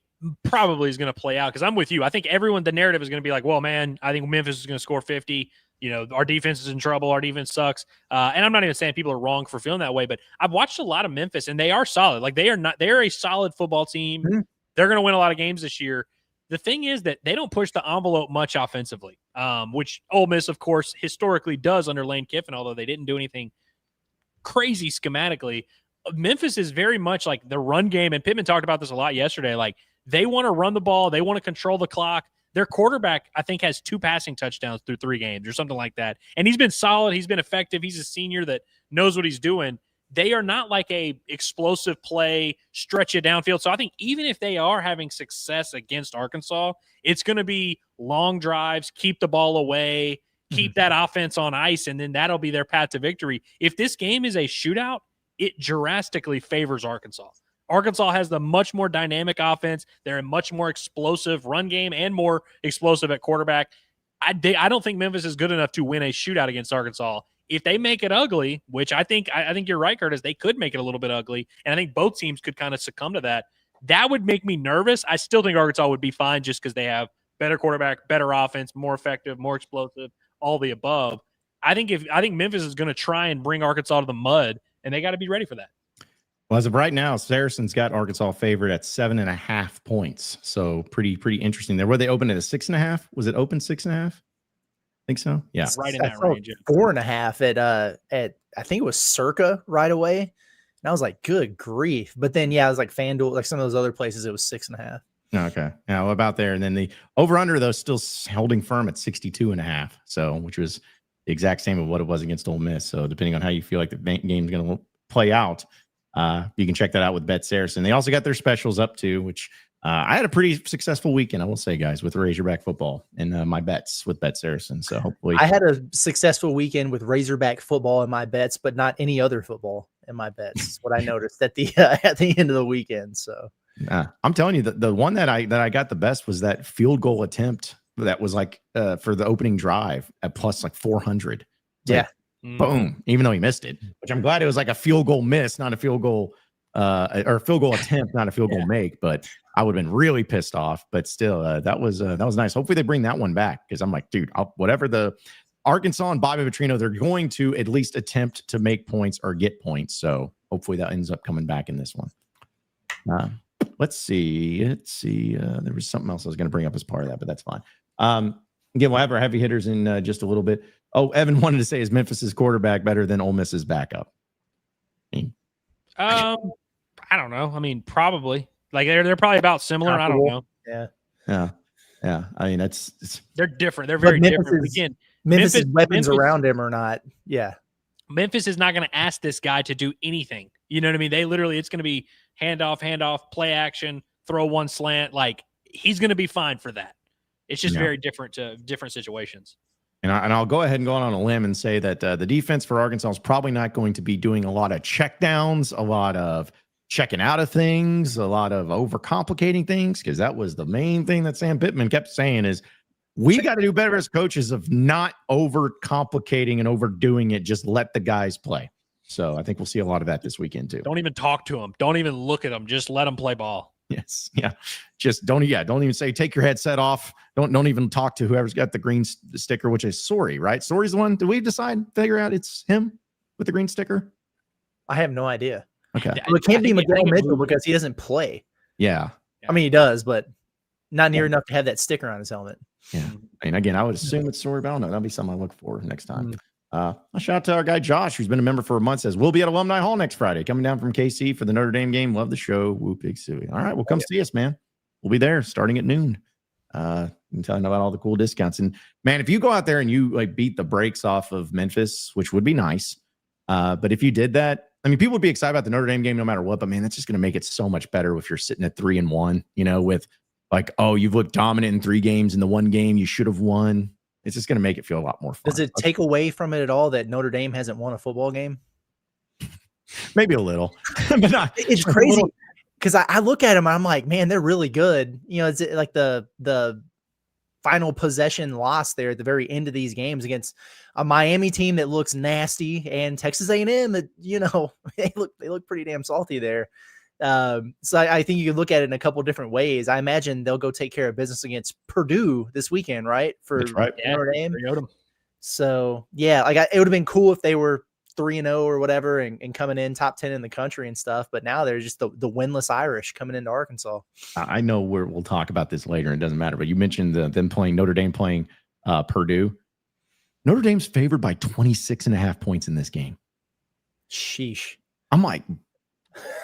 probably is going to play out. Because I'm with you. I think the narrative is going to be like, well, man, I think Memphis is going to score 50. Our defense is in trouble. Our defense sucks. And I'm not even saying people are wrong for feeling that way, but I've watched a lot of Memphis, and they are solid. Like, they're a solid football team. Mm-hmm. They're going to win a lot of games this year. The thing is that they don't push the envelope much offensively, which Ole Miss, of course, historically does under Lane Kiffin, although they didn't do anything crazy schematically. Memphis is very much like the run game, and Pittman talked about this a lot yesterday. Like, they want to run the ball. They want to control the clock. Their quarterback, I think, has 2 passing touchdowns through 3 games or something like that. And he's been solid. He's been effective. He's a senior that knows what he's doing. They are not like a explosive play, stretch it downfield. So I think even if they are having success against Arkansas, it's going to be long drives, keep the ball away, keep that offense on ice, and then that'll be their path to victory. If this game is a shootout, it drastically favors Arkansas. Arkansas has the much more dynamic offense. They're a much more explosive run game and more explosive at quarterback. I don't think Memphis is good enough to win a shootout against Arkansas. If they make it ugly, which I think you're right, Curtis, they could make it a little bit ugly, and I think both teams could kind of succumb to that. That would make me nervous. I still think Arkansas would be fine just because they have better quarterback, better offense, more effective, more explosive, all the above. I think Memphis is going to try and bring Arkansas to the mud, and they got to be ready for that. Well, as of right now, Saracen's got Arkansas favored at 7.5 points. So pretty interesting there. Were they open at a 6.5? Was it open 6.5? I think so. Yeah, right in that range. 4.5 at I think it was Circa right away. And I was like, good grief. But then, yeah, I was like FanDuel, like some of those other places, it was 6.5. Okay. Yeah, well, about there. And then the over-under, though, still holding firm at 62.5. So, which was the exact same of what it was against Ole Miss. So, depending on how you feel like the game's going to play out, you can check that out with Bet Saracen. They also got their specials up too, which I had a pretty successful weekend, I will say, guys, with Razorback football and my bets with Bet Saracen. So, hopefully, I had a successful weekend with Razorback football in my bets, but not any other football in my bets. Is what I noticed at the end of the weekend. So. I'm telling you, the one that I got the best was that field goal attempt that was like for the opening drive at plus like 400. Yeah. Like, boom. Even though he missed it, which I'm glad it was like a field goal miss, not a field goal or a field goal attempt, not a field goal make. But I would have been really pissed off. But still, that was nice. Hopefully they bring that one back because I'm like, dude, whatever the Arkansas and Bobby Petrino, they're going to at least attempt to make points or get points. So hopefully that ends up coming back in this one. Let's see. There was something else I was going to bring up as part of that, but that's fine. Again, we'll have our heavy hitters in just a little bit. Oh, Evan wanted to say, is Memphis's quarterback better than Ole Miss's backup? I don't know. I mean, probably. Like they're probably about similar. I don't know. Yeah. I mean, they're different. They're very different. Again, Memphis' weapons around him are not. Yeah. Memphis is not going to ask this guy to do anything. You know what I mean? It's going to be handoff, play action, throw one slant. Like he's going to be fine for that. It's just very different to different situations. And I'll go ahead and go on a limb and say that the defense for Arkansas is probably not going to be doing a lot of checkdowns, a lot of checking out of things, a lot of overcomplicating things, because that was the main thing that Sam Pittman kept saying is we got to do better as coaches of not overcomplicating and overdoing it. Just let the guys play. So I think we'll see a lot of that this weekend too. Don't even talk to them. Don't even look at them. Just let them play ball. Yes. Yeah. Just don't even say, take your headset off. Don't even talk to whoever's got the green sticker, which is Sorry, right? Sorry's the one. Did we figure out it's him with the green sticker? I have no idea. Okay. Well, it can't be Miguel Mitchell because he doesn't play. Yeah. I mean, he does, but not near enough to have that sticker on his helmet. Yeah. I mean, again, I would assume it's Sorry, but I don't know. That'll be something I look for next time. A shout out to our guy Josh, who's been a member for a month, says we'll be at Alumni Hall next Friday, coming down from KC for the Notre Dame game. Love the show. Woo Pig Suey. All right, well, come see us, man. We'll be there starting at noon. I'm telling you about all the cool discounts. And man, if you go out there and you like beat the brakes off of Memphis, which would be nice, but if you did that, I mean, people would be excited about the Notre Dame game no matter what. But man, that's just going to make it so much better if you're sitting at 3-1. You know, with like, oh, you've looked dominant in 3 games, in the one game you should have won. It's just going to make it feel a lot more fun. Does it take away from it at all that Notre Dame hasn't won a football game? Maybe a little, but not. It's crazy because I look at them and I'm like, man, they're really good. You know, it's like the final possession loss there at the very end of these games against a Miami team that looks nasty and Texas A&M that, you know, they look pretty damn salty there. So I think you can look at it in a couple different ways. I imagine they'll go take care of business against Purdue this weekend, right? That's right. Notre Dame. So yeah, like it would have been cool if they were 3-0 or whatever and coming in top 10 in the country and stuff. But now they're just the winless Irish coming into Arkansas. I know we'll talk about this later. It doesn't matter. But you mentioned them playing Notre Dame playing Purdue. Notre Dame's favored by 26.5 points in this game. Sheesh. I'm like,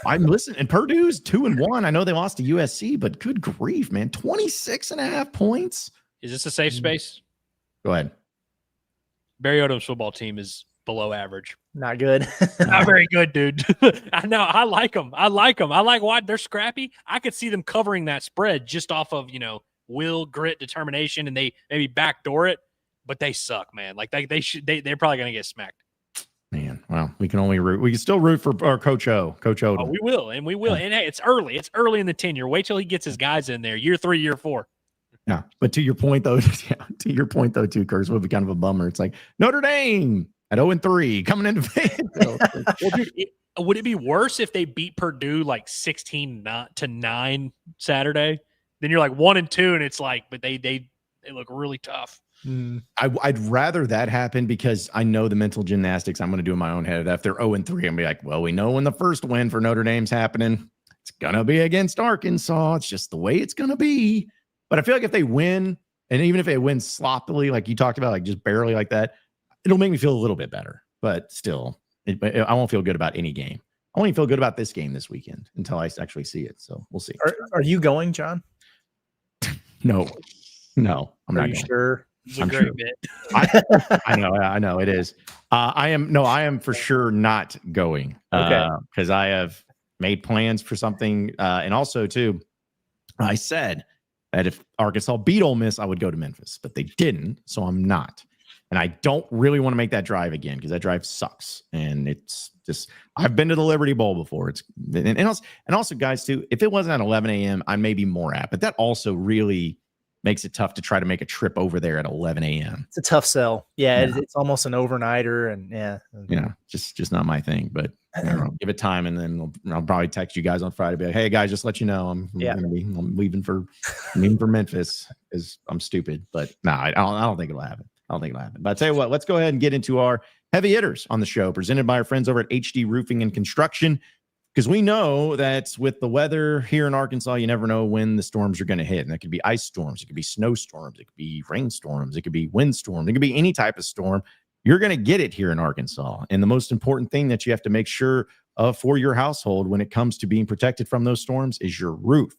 I'm listening. And Purdue's 2-1. I know they lost to USC, but good grief, man. 26.5 points. Is this a safe space? Go ahead. Barry Odom's football team is below average. Not good. Not very good, dude. I know. I like them. I like why they're scrappy. I could see them covering that spread just off of, will, grit, determination, and they maybe backdoor it, but they suck, man. Like they're probably going to get smacked. Man, well, we can only root. We can still root for our Coach O. Coach Odom. Oh, we will. And hey, it's early. It's early in the tenure. Wait till he gets his guys in there. Year 3, year 4. Yeah. But to your point, though, too, Curtis, would be kind of a bummer. It's like Notre Dame at 0-3 coming into Well, dude, would it be worse if they beat Purdue like 16-9 Saturday? Then you're like 1-2, and it's like, but they look really tough. I'd rather that happen because I know the mental gymnastics I'm going to do in my own head. If they're 0-3, I'm be like, well, we know when the first win for Notre Dame's happening, it's going to be against Arkansas. It's just the way it's going to be. But I feel like if they win, and even if they win sloppily, like you talked about, like just barely like that, it'll make me feel a little bit better. But still, I won't feel good about any game. I only feel good about this game this weekend until I actually see it. So we'll see. Are you going, John? No, I'm not going. Sure? It's a great bit. I know it is. I am for sure not going. Okay. Because I have made plans for something. And also too, I said that if Arkansas beat Ole Miss, I would go to Memphis, but they didn't. So I'm not. And I don't really want to make that drive again because that drive sucks. And it's just, I've been to the Liberty Bowl before. And also guys too, if it wasn't at 11 a.m., I may be more apt, but that also really makes it tough to try to make a trip over there at 11 a.m. It's a tough sell. Yeah. It's almost an overnighter, and just not my thing, but I don't know, give it time. And then I'll probably text you guys on Friday, be like, hey guys, just let you know, I'm leaving for Memphis because I'm stupid, but I don't think it'll happen. But I tell you what, let's go ahead and get into our heavy hitters on the show, presented by our friends over at HD Roofing and Construction, because we know that with the weather here in Arkansas, you never know when the storms are going to hit. And that could be ice storms, it could be snowstorms, it could be rainstorms, it could be windstorms, it could be any type of storm. You're going to get it here in Arkansas. And the most important thing that you have to make sure of for your household when it comes to being protected from those storms is your roof.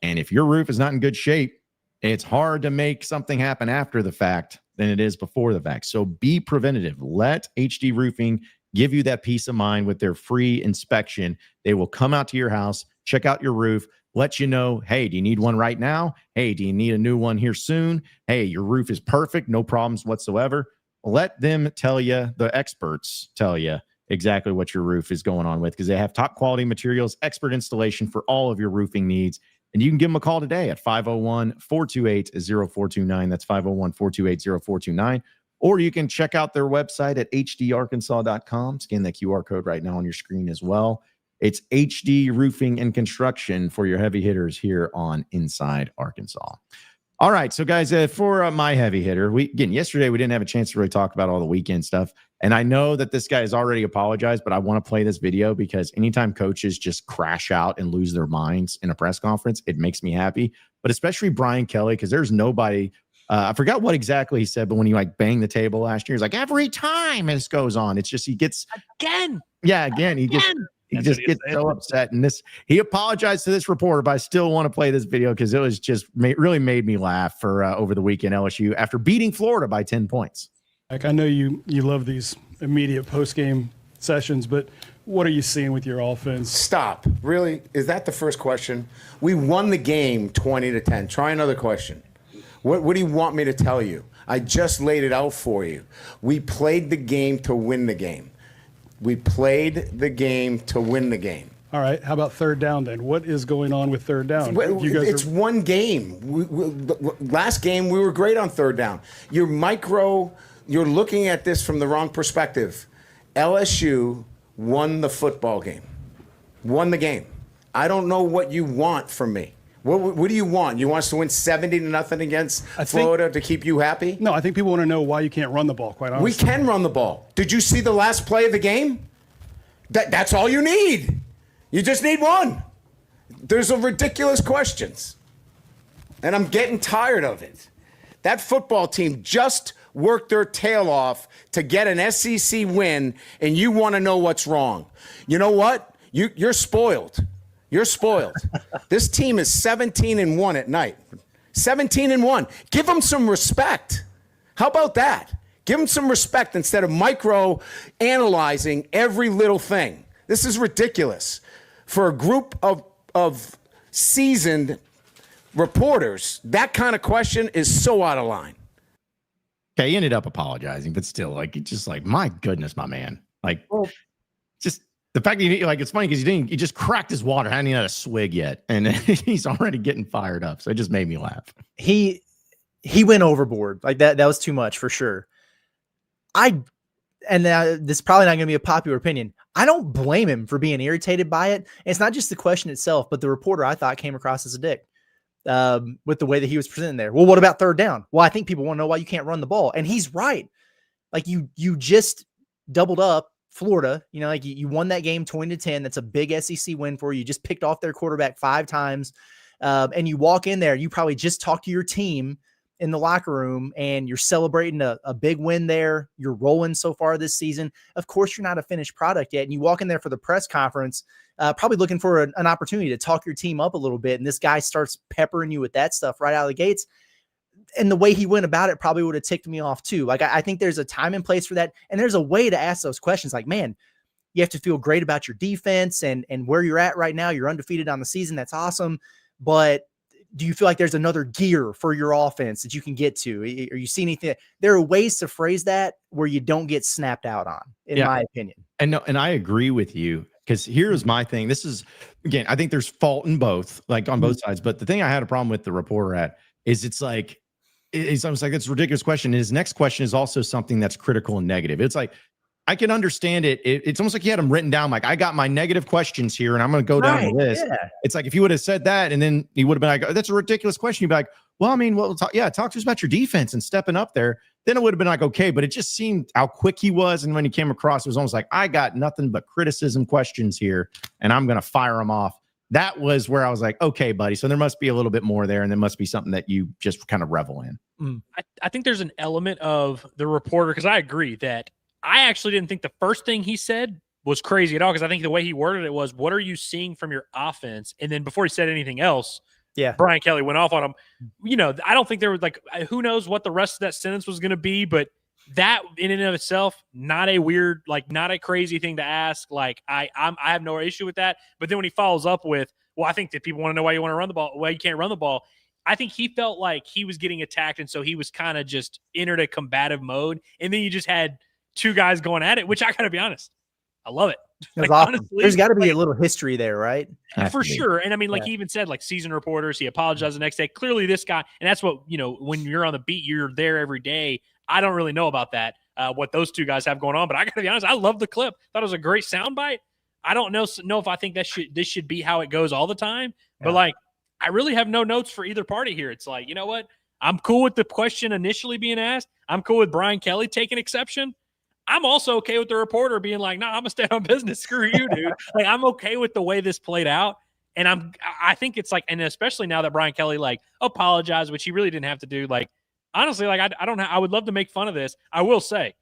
And if your roof is not in good shape, it's hard to make something happen after the fact than it is before the fact. So be preventative. Let HD Roofing give you that peace of mind with their free inspection. They will come out to your house, check out your roof, let you know, hey, do you need one right now? Hey, do you need a new one here soon? Hey, your roof is perfect, no problems whatsoever. Let them tell you, the experts tell you exactly what your roof is going on with, because they have top quality materials, expert installation for all of your roofing needs. And you can give them a call today at 501-428-0429. That's 501-428-0429. Or you can check out their website at hdarkansas.com. Scan that QR code right now on your screen as well. It's HD Roofing and Construction for your heavy hitters here on Inside Arkansas. All right, so guys, for my heavy hitter, yesterday we didn't have a chance to really talk about all the weekend stuff. And I know that this guy has already apologized, but I want to play this video because anytime coaches just crash out and lose their minds in a press conference, it makes me happy. But especially Brian Kelly, because there's nobody, I forgot what exactly he said, but when he banged the table last year, he's like, every time this goes on, it's just, he gets again. Yeah, again, he gets so upset. And he apologized to this reporter, but I still want to play this video because it was just really made me laugh for over the weekend, LSU, after beating Florida by 10 points. I know you love these immediate post-game sessions, but what are you seeing with your offense? Stop. Really? Is that the first question? We won the game 20-10. Try another question. What do you want me to tell you? I just laid it out for you. We played the game to win the game. We played the game to win the game. All right. How about third down then? What is going on with third down? It's one game. Last game, we were great on third down. You're looking at this from the wrong perspective. LSU won the football game. Won the game. I don't know what you want from me. What do you want? You want us to win 70-0 against Florida to keep you happy? No, I think people want to know why you can't run the ball, quite honestly. We can run the ball. Did you see the last play of the game? That's all you need. You just need one. There's ridiculous questions. And I'm getting tired of it. That football team just worked their tail off to get an SEC win, and you want to know what's wrong. You know what? You're spoiled. You're spoiled. This team is 17-1 at night. 17-1. Give them some respect. How about that? Give them some respect instead of micro-analyzing every little thing. This is ridiculous. For a group of seasoned reporters, that kind of question is so out of line. Okay, he ended up apologizing, but still, my goodness, my man. Just the fact that it's funny because he just cracked his water, hadn't even had a swig yet, and he's already getting fired up. So it just made me laugh. He went overboard. That was too much for sure. This is probably not going to be a popular opinion. I don't blame him for being irritated by it. And it's not just the question itself, but the reporter I thought came across as a dick with the way that he was presenting there. Well, what about third down? Well, I think people want to know why you can't run the ball. And he's right. You just doubled up Florida. You won that game 20-10. That's a big SEC win for you. You just picked off their quarterback 5 times. And you walk in there, you probably just talked to your team in the locker room and you're celebrating a big win there, you're rolling so far this season. Of course, you're not a finished product yet. And you walk in there for the press conference, probably looking for an opportunity to talk your team up a little bit. And this guy starts peppering you with that stuff right out of the gates. And the way he went about it probably would have ticked me off too. Like, I think there's a time and place for that. And there's a way to ask those questions. Like, man, you have to feel great about your defense and where you're at right now. You're undefeated on the season. That's awesome. But do you feel like there's another gear for your offense that you can get to? Or you see anything? There are ways to phrase that where you don't get snapped out on, in my opinion. And I agree with you, because here's my thing. This is, again, I think there's fault in both, like on both sides. But the thing I had a problem with the reporter at is it's almost like it's a ridiculous question. His next question is also something that's critical and negative. It's like, I can understand it. It's almost like he had them written down. Like, I got my negative questions here and I'm going to go down the list. Yeah. It's like, if you would have said that and then he would have been like, oh, that's a ridiculous question. You'd be like, well, I mean, talk to us about your defense and stepping up there. Then it would have been like, okay, but it just seemed how quick he was. And when he came across, it was almost like, I got nothing but criticism questions here and I'm going to fire them off. That was where I was like, okay, buddy. So there must be a little bit more there. And there must be something that you just kind of revel in. I think there's an element of the reporter, because I agree that I actually didn't think the first thing he said was crazy at all, because I think the way he worded it was, what are you seeing from your offense? And then before he said anything else, Brian Kelly went off on him. You know, I don't think there was, like, who knows what the rest of that sentence was going to be, but that in and of itself, not a weird, like, not a crazy thing to ask. Like, I have no issue with that. But then when he follows up with, well, I think that people want to know why you want to run the ball, why you can't run the ball. I think he felt like he was getting attacked, and so he was kind of just entered a combative mode. And then you just had two guys going at it, which I gotta be honest, I love it. Like, awesome. Honestly, there's got to be a little history there, right? For sure. And I mean, like, he even said, like, season reporters, he apologized the next day. Clearly this guy, and that's what, you know, when you're on the beat, you're there every day. I don't really know about that, what those two guys have going on, but I gotta be honest, I love the clip. Thought it was a great soundbite. I don't know if I think this should be how it goes all the time, but like, I really have no notes for either party here. It's like, you know what? I'm cool with the question initially being asked. I'm cool with Brian Kelly taking exception. I'm also okay with the reporter being like, no, I'm gonna stay on business. Screw you, dude. Like, I'm okay with the way this played out. And I think it's like, and especially now that Brian Kelly, like, apologized, which he really didn't have to do. Like, honestly, like, I don't know. I would love to make fun of this. I will say,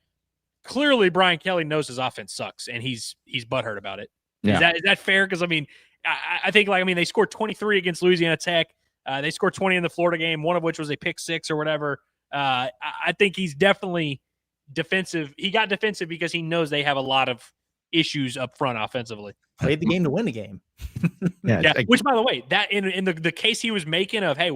clearly Brian Kelly knows his offense sucks and he's butthurt about it. Yeah. Is that fair? Because I mean, I think, like, I mean, they scored 23 against Louisiana Tech. They scored 20 in the Florida game, one of which was a pick six or whatever. I think he's definitely defensive. He got defensive because he knows they have a lot of issues up front offensively. Played the game to win the game. Yeah. Which, by the way, that in the case he was making of, hey,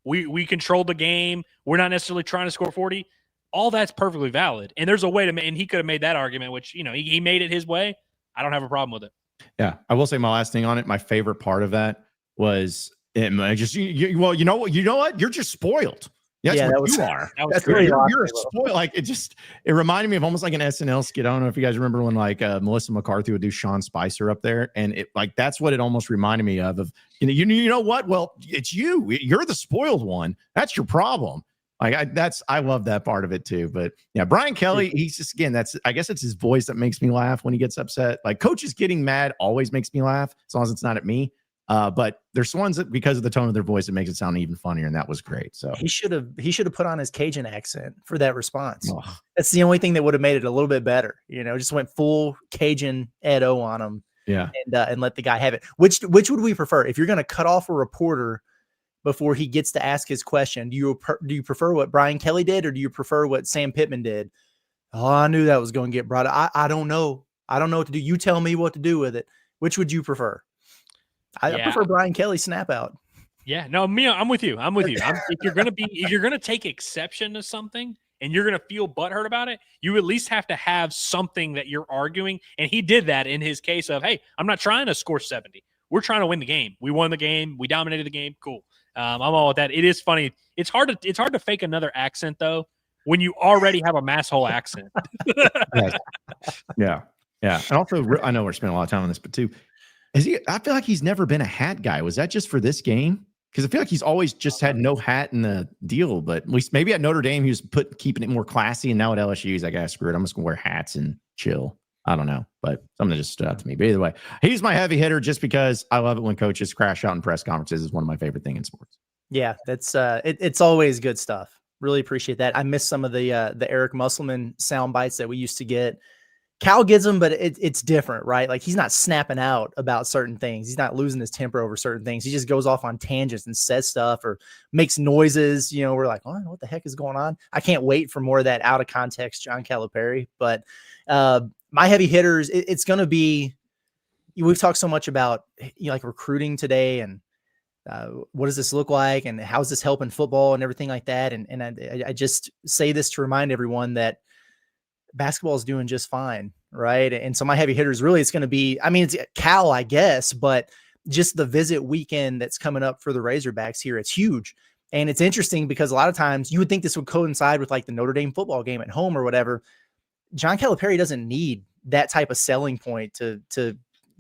we controlled the game, we're not necessarily trying to score 40. All that's perfectly valid, and there's a way to, and he could have made that argument, which, you know, he made it his way. I don't have a problem with it. Yeah, I will say my last thing on it. My favorite part of that was just you know what, you're just spoiled. That's what you are. That's really awesome. You're spoiled. Like, it reminded me of almost like an SNL skit. I don't know if you guys remember when, like, Melissa McCarthy would do Sean Spicer up there, and it, like, that's what it almost reminded me of. You know what? Well, it's you. You're the spoiled one. That's your problem. Like, I love that part of it too. But yeah, Brian Kelly, he's just, again, I guess it's his voice that makes me laugh when he gets upset. Like, coaches getting mad always makes me laugh, as long as it's not at me. But there's ones that, because of the tone of their voice, it makes it sound even funnier, and that was great. So he should have put on his Cajun accent for that response. Oh. That's the only thing that would have made it a little bit better. You know, just went full Cajun Edo on him. Yeah, and let the guy have it. Which would we prefer? If you're going to cut off a reporter before he gets to ask his question, do you prefer what Brian Kelly did, or do you prefer what Sam Pittman did? Oh, I knew that was going to get brought up. I don't know. I don't know what to do. You tell me what to do with it. Which would you prefer? I prefer Brian Kelly snap out. Yeah, no, Mia, I'm with you. If you're gonna take exception to something and you're gonna feel butthurt about it, you at least have to have something that you're arguing. And he did that in his case of, hey, I'm not trying to score 70. We're trying to win the game. We won the game. We dominated the game. Cool. I'm all with that. It is funny. It's hard to fake another accent though when you already have a mass hole accent. Yeah. And also, I know we're spending a lot of time on this, but too. I feel like he's never been a hat guy. Was that just for this game? Because I feel like he's always just had no hat in the deal. But at least maybe at Notre Dame, he was keeping it more classy. And now at LSU, he's like, screw it. I'm just going to wear hats and chill. I don't know. But something just stood out to me. But either way, he's my heavy hitter just because I love it when coaches crash out in press conferences. Is one of my favorite things in sports. Yeah, that's it's always good stuff. Really appreciate that. I miss some of the Eric Musselman sound bites that we used to get. Cal gets them, but it's different, right? Like he's not snapping out about certain things. He's not losing his temper over certain things. He just goes off on tangents and says stuff or makes noises. You know, we're like, oh, what the heck is going on? I can't wait for more of that out of context John Calipari. But my heavy hitters, it's going to be. We've talked so much about like recruiting today and what does this look like and how's this helping football and everything like that. And I just say this to remind everyone that basketball is doing just fine. Right. And so my heavy hitters really, it's going to be, I mean, it's Cal, I guess, but just the visit weekend that's coming up for the Razorbacks here, it's huge. And it's interesting because a lot of times you would think this would coincide with like the Notre Dame football game at home or whatever. John Calipari doesn't need that type of selling point to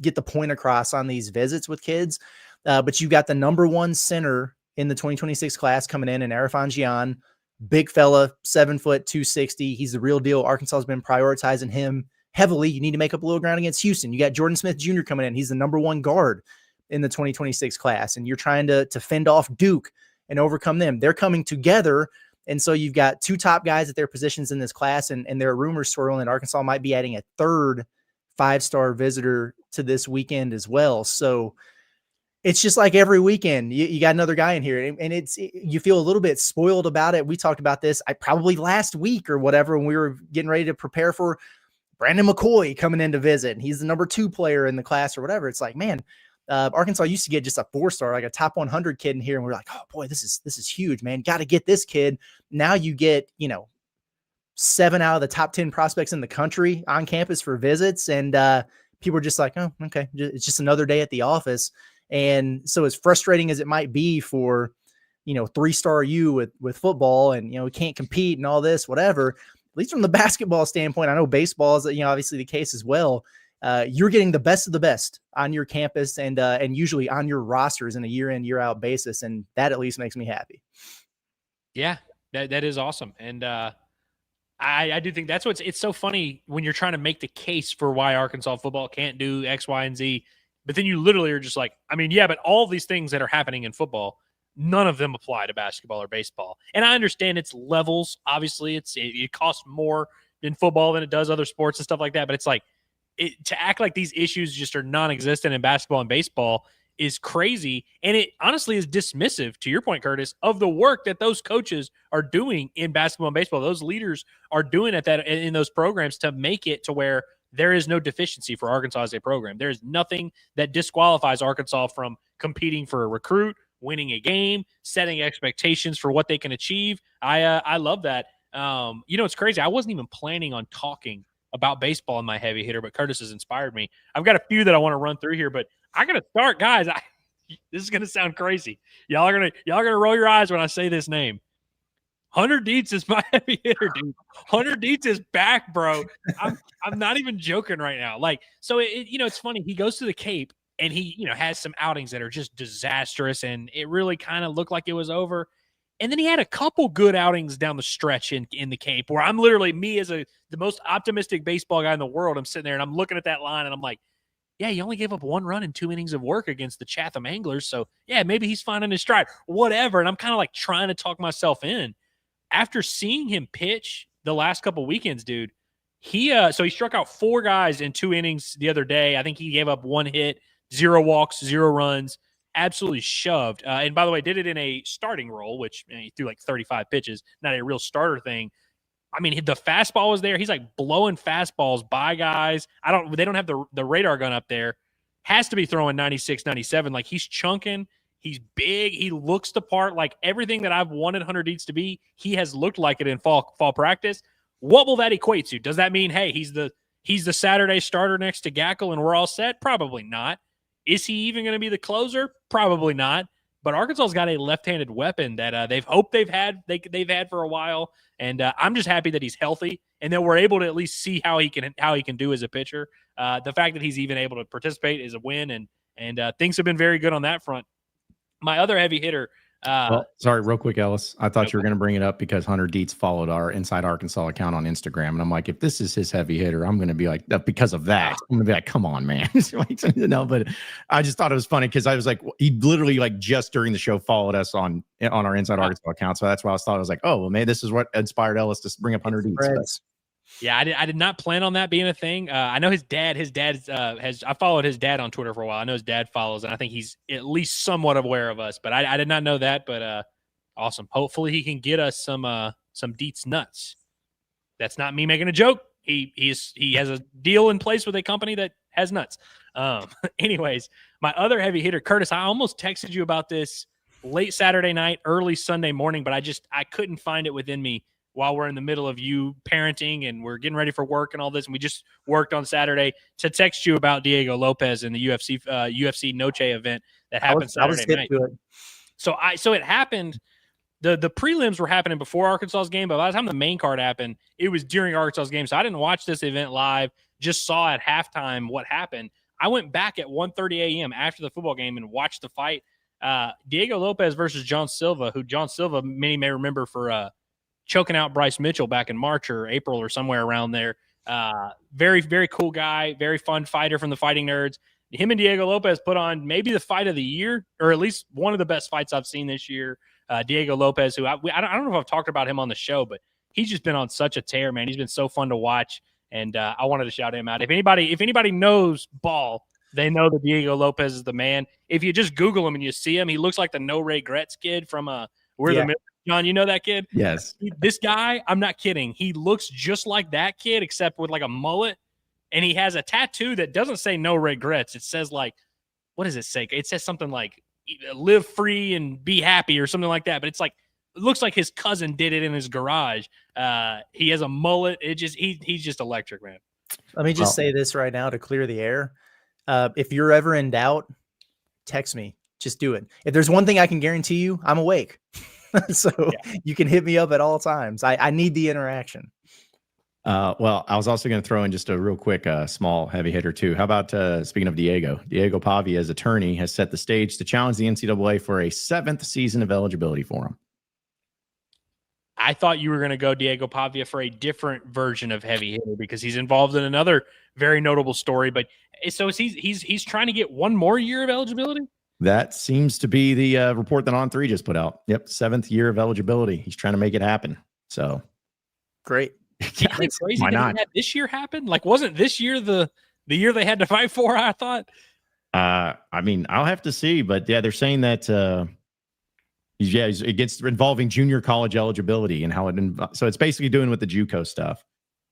get the point across on these visits with kids. But you got the number one center in the 2026 class coming in Arifan Gian, big fella, 7 foot, 260. He's the real deal. Arkansas has been prioritizing him heavily. You need to make up a little ground against Houston. You got Jordan Smith Jr. coming in. He's the number one guard in the 2026 class. And you're trying to fend off Duke and overcome them. They're coming together. And so you've got two top guys at their positions in this class. And there are rumors swirling that Arkansas might be adding a third 5-star visitor to this weekend as well. So it's just like every weekend you got another guy in here and you feel a little bit spoiled about it. We talked about this probably last week or whatever, when we were getting ready to prepare for Brandon McCoy coming in to visit. And he's the number 2 player in the class or whatever. It's like, man, Arkansas used to get just a 4-star, like a top 100 kid in here. And we're like, oh boy, this is huge, man. Got to get this kid. Now you get, 7 out of the top 10 prospects in the country on campus for visits. And people are just like, oh, okay. It's just another day at the office. And so as frustrating as it might be for, 3-star you with football and, we can't compete and all this, whatever, at least from the basketball standpoint, I know baseball is, obviously the case as well. You're getting the best of the best on your campus and usually on your rosters in a year in, year out basis. And that at least makes me happy. Yeah, that is awesome. And I do think that's it's so funny when you're trying to make the case for why Arkansas football can't do X, Y, and Z. But then you literally are just like, I mean, yeah, but all these things that are happening in football, none of them apply to basketball or baseball. And I understand it's levels. Obviously, it costs more in football than it does other sports and stuff like that. But it's like to act like these issues just are non-existent in basketball and baseball is crazy. And it honestly is dismissive, to your point, Curtis, of the work that those coaches are doing in basketball and baseball. Those leaders are doing at that in those programs to make it to where there is no deficiency for Arkansas as a program. There's nothing that disqualifies Arkansas from competing for a recruit, winning a game, setting expectations for what they can achieve. I love that. It's crazy. I wasn't even planning on talking about baseball in my heavy hitter, but Curtis has inspired me. I've got a few that I want to run through here, but I got to start, guys. This is going to sound crazy. Y'all are gonna roll your eyes when I say this name. Hunter Dietz is my heavy hitter, dude. Hunter Dietz is back, bro. I'm not even joking right now. Like, so it's funny. He goes to the Cape and he, has some outings that are just disastrous, and it really kind of looked like it was over. And then he had a couple good outings down the stretch in the Cape, where I'm literally, me as the most optimistic baseball guy in the world, I'm sitting there and I'm looking at that line and I'm like, yeah, he only gave up 1 run in 2 innings of work against the Chatham Anglers. So yeah, maybe he's finding his stride, whatever. And I'm kind of like trying to talk myself in. After seeing him pitch the last couple weekends, dude, he struck out 4 guys in 2 innings the other day. I think he gave up 1 hit, 0 walks, 0 runs, absolutely shoved. And by the way, did it in a starting role, which he threw like 35 pitches, not a real starter thing. I mean, the fastball was there. He's like blowing fastballs by guys. They don't have the radar gun up there. Has to be throwing 96, 97. Like, he's chunking. He's big. He looks the part. Like, everything that I've wanted Hunter Dietz to be, he has looked like it in fall practice. What will that equate to? Does that mean, hey, he's the Saturday starter next to Gackle and we're all set? Probably not. Is he even going to be the closer? Probably not. But Arkansas's got a left-handed weapon that they've hoped they've had for a while, and I'm just happy that he's healthy and that we're able to at least see how he can do as a pitcher. The fact that he's even able to participate is a win, and things have been very good on that front. My other heavy hitter, Well, sorry, real quick, Ellis. I thought you were going to bring it up because Hunter Dietz followed our Inside Arkansas account on Instagram. And I'm like, if this is his heavy hitter, I'm going to be like, because of that, I'm going to be like, come on, man. No, but I just thought it was funny because I was like, he literally like just during the show followed us on our Inside Arkansas account. So that's why I was like, oh, well, maybe this is what inspired Ellis to bring up Hunter Dietz. Yeah, I did not plan on that being a thing. I know his dad I followed his dad on Twitter for a while. I know his dad follows, and I think he's at least somewhat aware of us, but I did not know that, but awesome. Hopefully he can get us some Dietz nuts. That's not me making a joke. He has a deal in place with a company that has nuts. Anyways, my other heavy hitter, Curtis, I almost texted you about this late Saturday night, early Sunday morning, but I couldn't find it within me while we're in the middle of you parenting and we're getting ready for work and all this. And we just worked on Saturday to text you about Diego Lopez and the UFC Noche event that happened Saturday night. So it happened. The prelims were happening before Arkansas's game, but by the time the main card happened, it was during Arkansas's game. So I didn't watch this event live, just saw at halftime what happened. I went back at 1:30 a.m. after the football game and watched the fight. Diego Lopez versus John Silva, who John Silva, many may remember for choking out Bryce Mitchell back in March or April or somewhere around there. Very, very cool guy, very fun fighter from the Fighting Nerds. Him and Diego Lopez put on maybe the fight of the year, or at least one of the best fights I've seen this year. Diego Lopez, who I don't know if I've talked about him on the show, but he's just been on such a tear, man. He's been so fun to watch, and I wanted to shout him out. If anybody knows ball, they know that Diego Lopez is the man. If you just Google him and you see him, he looks like the No Regrets kid from We're the Middle. John, you know that kid? Yes. This guy, I'm not kidding. He looks just like that kid, except with like a mullet. And he has a tattoo that doesn't say no regrets. It says like, what does it say? It says something like live free and be happy or something like that. But it's like, it looks like his cousin did it in his garage. He has a mullet. He's just electric, man. Let me just say this right now to clear the air. If you're ever in doubt, text me. Just do it. If there's one thing I can guarantee you, I'm awake. So you can hit me up at all times. I need the interaction. Well, I was also going to throw in just a real quick small heavy hitter too. How about speaking of Diego Pavia's attorney has set the stage to challenge the NCAA for a 7th season of eligibility for him. I thought you were going to go Diego Pavia for a different version of heavy hitter because he's involved in another very notable story. But so he's trying to get one more year of eligibility. That seems to be the report that On3 just put out. Yep, 7th year of eligibility. He's trying to make it happen. So great. Yeah, it's crazy why not? That this year happened. Like, wasn't this year the year they had to fight for? I thought. I mean, I'll have to see, but yeah, they're saying that it gets involving junior college eligibility and how so it's basically doing with the JUCO stuff.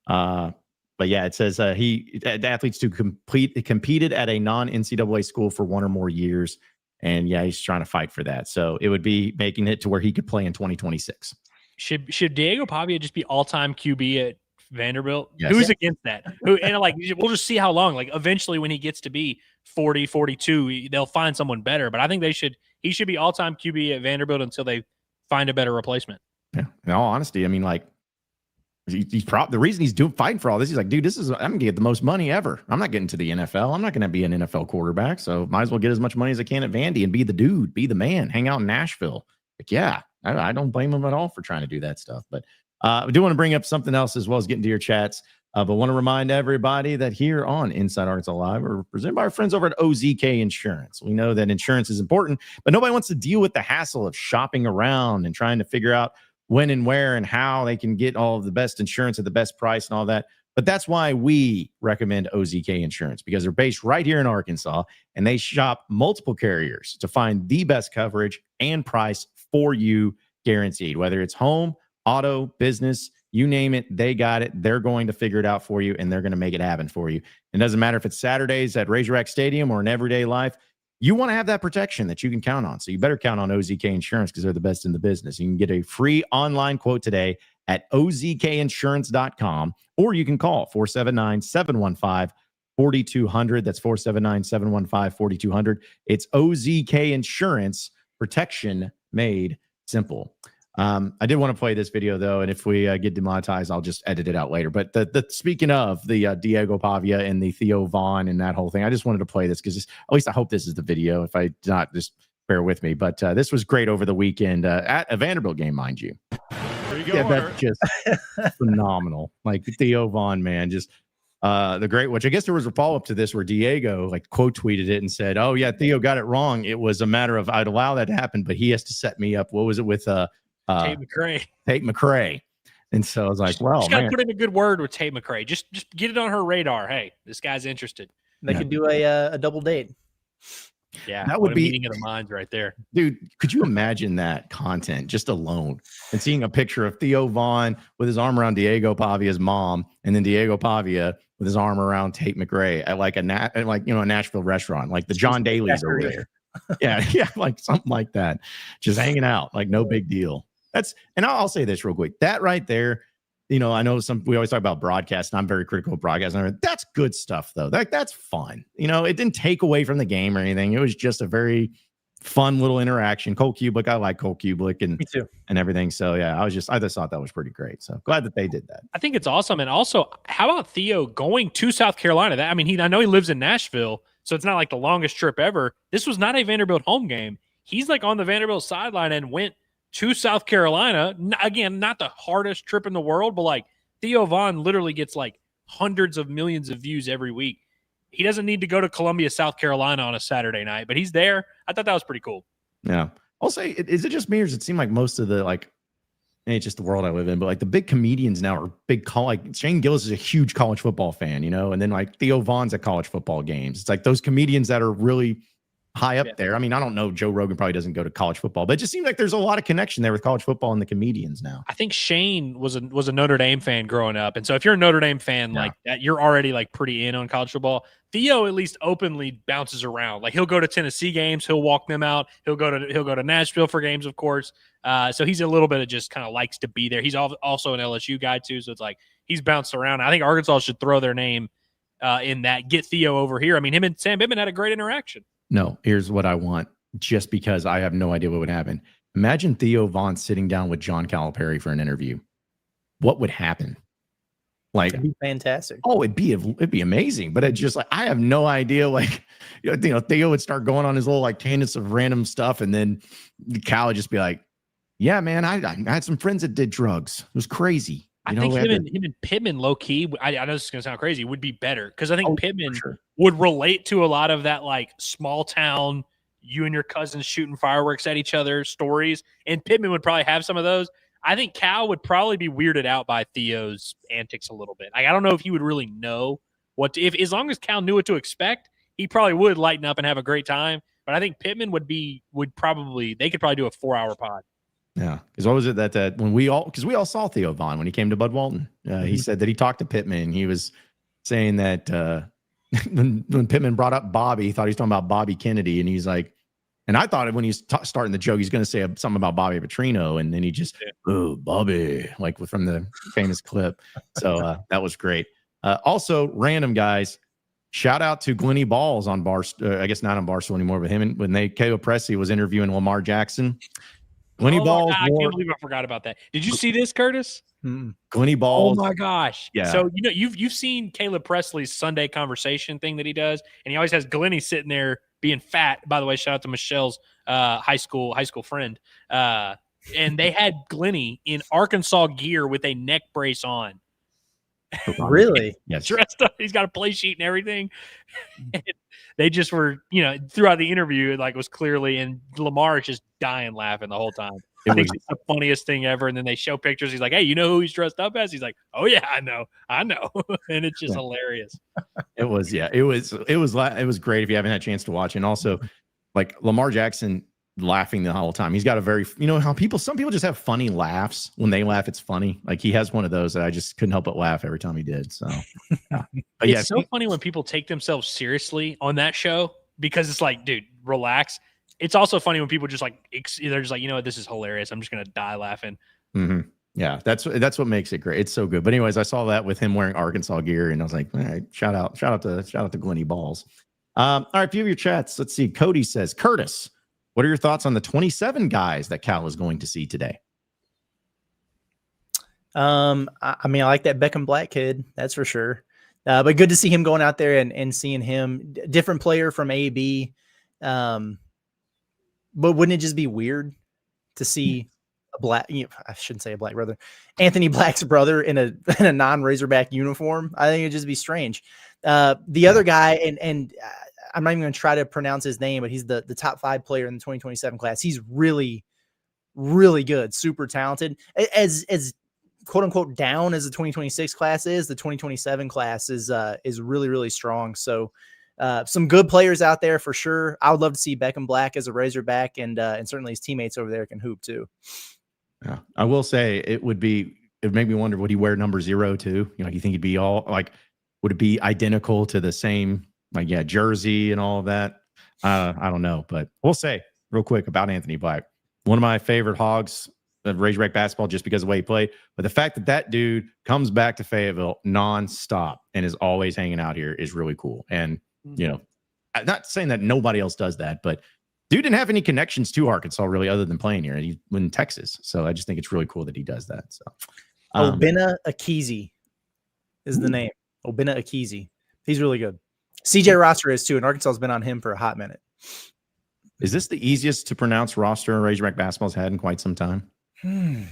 But yeah, it says athletes who competed at a non-NCAA school for 1 or more years. And yeah, he's trying to fight for that. So it would be making it to where he could play in 2026. Should Diego Pavia just be all-time QB at Vanderbilt? Yes. Who's against that? We'll just see how long. Like eventually when he gets to be 40, 42, they'll find someone better. But I think he should be all-time QB at Vanderbilt until they find a better replacement. Yeah. In all honesty, I mean, like, the reason he's fighting for all this, he's like, dude, I'm gonna get the most money ever. I'm not getting to the NFL. I'm not gonna be an NFL quarterback, so might as well get as much money as I can at Vandy and be the dude, be the man, hang out in Nashville. Like, yeah, I don't blame him at all for trying to do that stuff. But I do want to bring up something else as well as getting to your chats. But want to remind everybody that here on Inside Arkansas Live, we're presented by our friends over at OZK Insurance. We know that insurance is important, but nobody wants to deal with the hassle of shopping around and trying to figure out when and where and how they can get all of the best insurance at the best price and all that. But that's why we recommend OZK Insurance, because they're based right here in Arkansas and they shop multiple carriers to find the best coverage and price for you, guaranteed. Whether it's home, auto, business, you name it, they got it. They're going to figure it out for you and they're going to make it happen for you. It doesn't matter if it's Saturdays at Razorback Stadium or in everyday life. You want to have that protection that you can count on. So you better count on OZK Insurance because they're the best in the business. You can get a free online quote today at ozkinsurance.com, or you can call 479-715-4200. That's 479-715-4200. It's OZK Insurance, protection made simple. I did want to play this video though, and if we get demonetized, I'll just edit it out later. But speaking of the Diego Pavia and the Theo Vaughn and that whole thing, I just wanted to play this because at least I hope this is the video. If I not, just bear with me. But this was great over the weekend at a Vanderbilt game, mind you. There you go. Yeah, that's just phenomenal. Like Theo Vaughn, man, just the great, which I guess there was a follow-up to this where Diego like quote tweeted it and said, "Oh yeah, Theo got it wrong. It was a matter of I'd allow that to happen, but he has to set me up." What was it with Tate McRae? Tate McRae. And so I was like, well, just got to put in a good word with Tate McRae. Just get it on her radar. Hey, this guy's interested. They could do a double date. Yeah, that would be meeting of the minds right there. Dude, could you imagine that content just alone and seeing a picture of Theo Vaughn with his arm around Diego Pavia's mom and then Diego Pavia with his arm around Tate McRae at like a Nashville restaurant, like the John Daly's over there. Yeah, like something like that. Just hanging out, like no big deal. And I'll say this real quick. That right there, I know we always talk about broadcast, and I'm very critical of broadcast. That's good stuff, though. That's fun. It didn't take away from the game or anything. It was just a very fun little interaction. Cole Kubelik, I like Cole Kubelik and Me too. And everything. So yeah, I just thought that was pretty great. So glad that they did that. I think it's awesome. And also, how about Theo going to South Carolina? I know he lives in Nashville, so it's not like the longest trip ever. This was not a Vanderbilt home game. He's like on the Vanderbilt sideline and went to South Carolina. Again, not the hardest trip in the world, but like Theo Vaughn literally gets like hundreds of millions of views every week. He doesn't need to go to Columbia, South Carolina on a Saturday night, but he's there. I thought that was pretty cool. Yeah. I'll say, is it just me or does it seem like most of the it's just the world I live in, but like the big comedians now are big like Shane Gillis is a huge college football fan, and then like Theo Vaughn's at college football games. It's like those comedians that are really high up there. I mean, I don't know. Joe Rogan probably doesn't go to college football, but it just seems like there's a lot of connection there with college football and the comedians now. I think Shane was a Notre Dame fan growing up. And so if you're a Notre Dame fan like that, you're already like pretty in on college football. Theo at least openly bounces around. Like he'll go to Tennessee games, he'll walk them out. He'll go to Nashville for games, of course. So he's a little bit of just kind of likes to be there. He's also an LSU guy too. So it's like he's bounced around. I think Arkansas should throw their name in that. Get Theo over here. I mean, him and Sam Pittman had a great interaction. No, here's what I want, just because I have no idea what would happen. Imagine Theo Vaughn sitting down with John Calipari for an interview. What would happen? Like, it'd be fantastic. Oh, it'd be amazing. But it's just like I have no idea. Like, Theo would start going on his little like tangents of random stuff, and then Cal would just be like, "Yeah, man, I had some friends that did drugs. It was crazy." I think him and Pittman, low key, I know this is going to sound crazy, would be better because I think Pittman would relate to a lot of that like small town, you and your cousins shooting fireworks at each other stories. And Pittman would probably have some of those. I think Cal would probably be weirded out by Theo's antics a little bit. Like, I don't know if he would really know as long as Cal knew what to expect, he probably would lighten up and have a great time. But I think Pittman they could probably do a 4-hour pod. Yeah, because what was it that when we all saw Theo Vaughn when he came to Bud Walton, he said that he talked to Pittman. He was saying that when Pittman brought up Bobby, he thought he was talking about Bobby Kennedy, and he's like, and I thought when he's starting the joke, he's going to say something about Bobby Petrino, and then he just, oh, Bobby, like from the famous clip. So that was great. Also, random guys, shout out to Glennie Balls on I guess not on Barstool anymore, but him and when K.O. Presley was interviewing Lamar Jackson. Glennie Balls. I can't believe I forgot about that. Did you see this, Curtis? Glennie Balls. Oh my gosh. Yeah. So you've seen Caleb Presley's Sunday conversation thing that he does, and he always has Glennie sitting there being fat. By the way, shout out to Michelle's high school friend. And they had Glennie in Arkansas gear with a neck brace on. Really? Yes. Dressed up. He's got a play sheet and everything. And they just were, throughout the interview, it was clearly, and Lamar is just dying laughing the whole time. I think it's the funniest thing ever. And then they show pictures. He's like, "Hey, you know who he's dressed up as?" He's like, "Oh yeah, I know." And it's just hilarious. It was great if you haven't had a chance to watch. And also, like Lamar Jackson laughing the whole time. He's got a very, how some people just have funny laughs. When they laugh, it's funny. Like he has one of those that I just couldn't help but laugh every time he did. So, but it's so funny when people take themselves seriously on that show because it's like, dude, relax. It's also funny when people just they're just like, you know what, this is hilarious. I'm just gonna die laughing. Mm-hmm. Yeah, that's what makes it great. It's so good. But anyways, I saw that with him wearing Arkansas gear, and I was like, all right, shout out to Glennie Balls. All right, a few of your chats. Let's see. Cody says, Curtis, what are your thoughts on the 27 guys that Cal is going to see today? I like that Beckham Black kid, that's for sure. But good to see him going out there and seeing him, different player from AB. But wouldn't it just be weird to see a black? I shouldn't say a black brother, Anthony Black's brother in a non-Razorback uniform. I think it'd just be strange. The other guy, and I'm not even going to try to pronounce his name, but he's the top 5 player in the 2027 class. He's really, really good, super talented. As quote unquote down as the 2026 class is, the 2027 class is really, really strong. So some good players out there for sure. I would love to see Beckham Black as a Razorback, and certainly his teammates over there can hoop too. Yeah, I will say it would make me wonder, would he wear number 0 too? You think he'd be all like, would it be identical to the same jersey and all of that? I don't know, but we'll say real quick about Anthony Black. One of my favorite Hogs of Razorback basketball, just because of the way he played. But the fact that dude comes back to Fayetteville nonstop and is always hanging out here is really cool. And, I'm not saying that nobody else does that, but dude didn't have any connections to Arkansas really other than playing here. And he's in Texas. So I just think it's really cool that he does that. So Obinna Akizi is the name. Obinna Akizi. He's really good. CJ Roster is too, and Arkansas has been on him for a hot minute. Is this the easiest to pronounce roster Razorback basketball's had in quite some time? I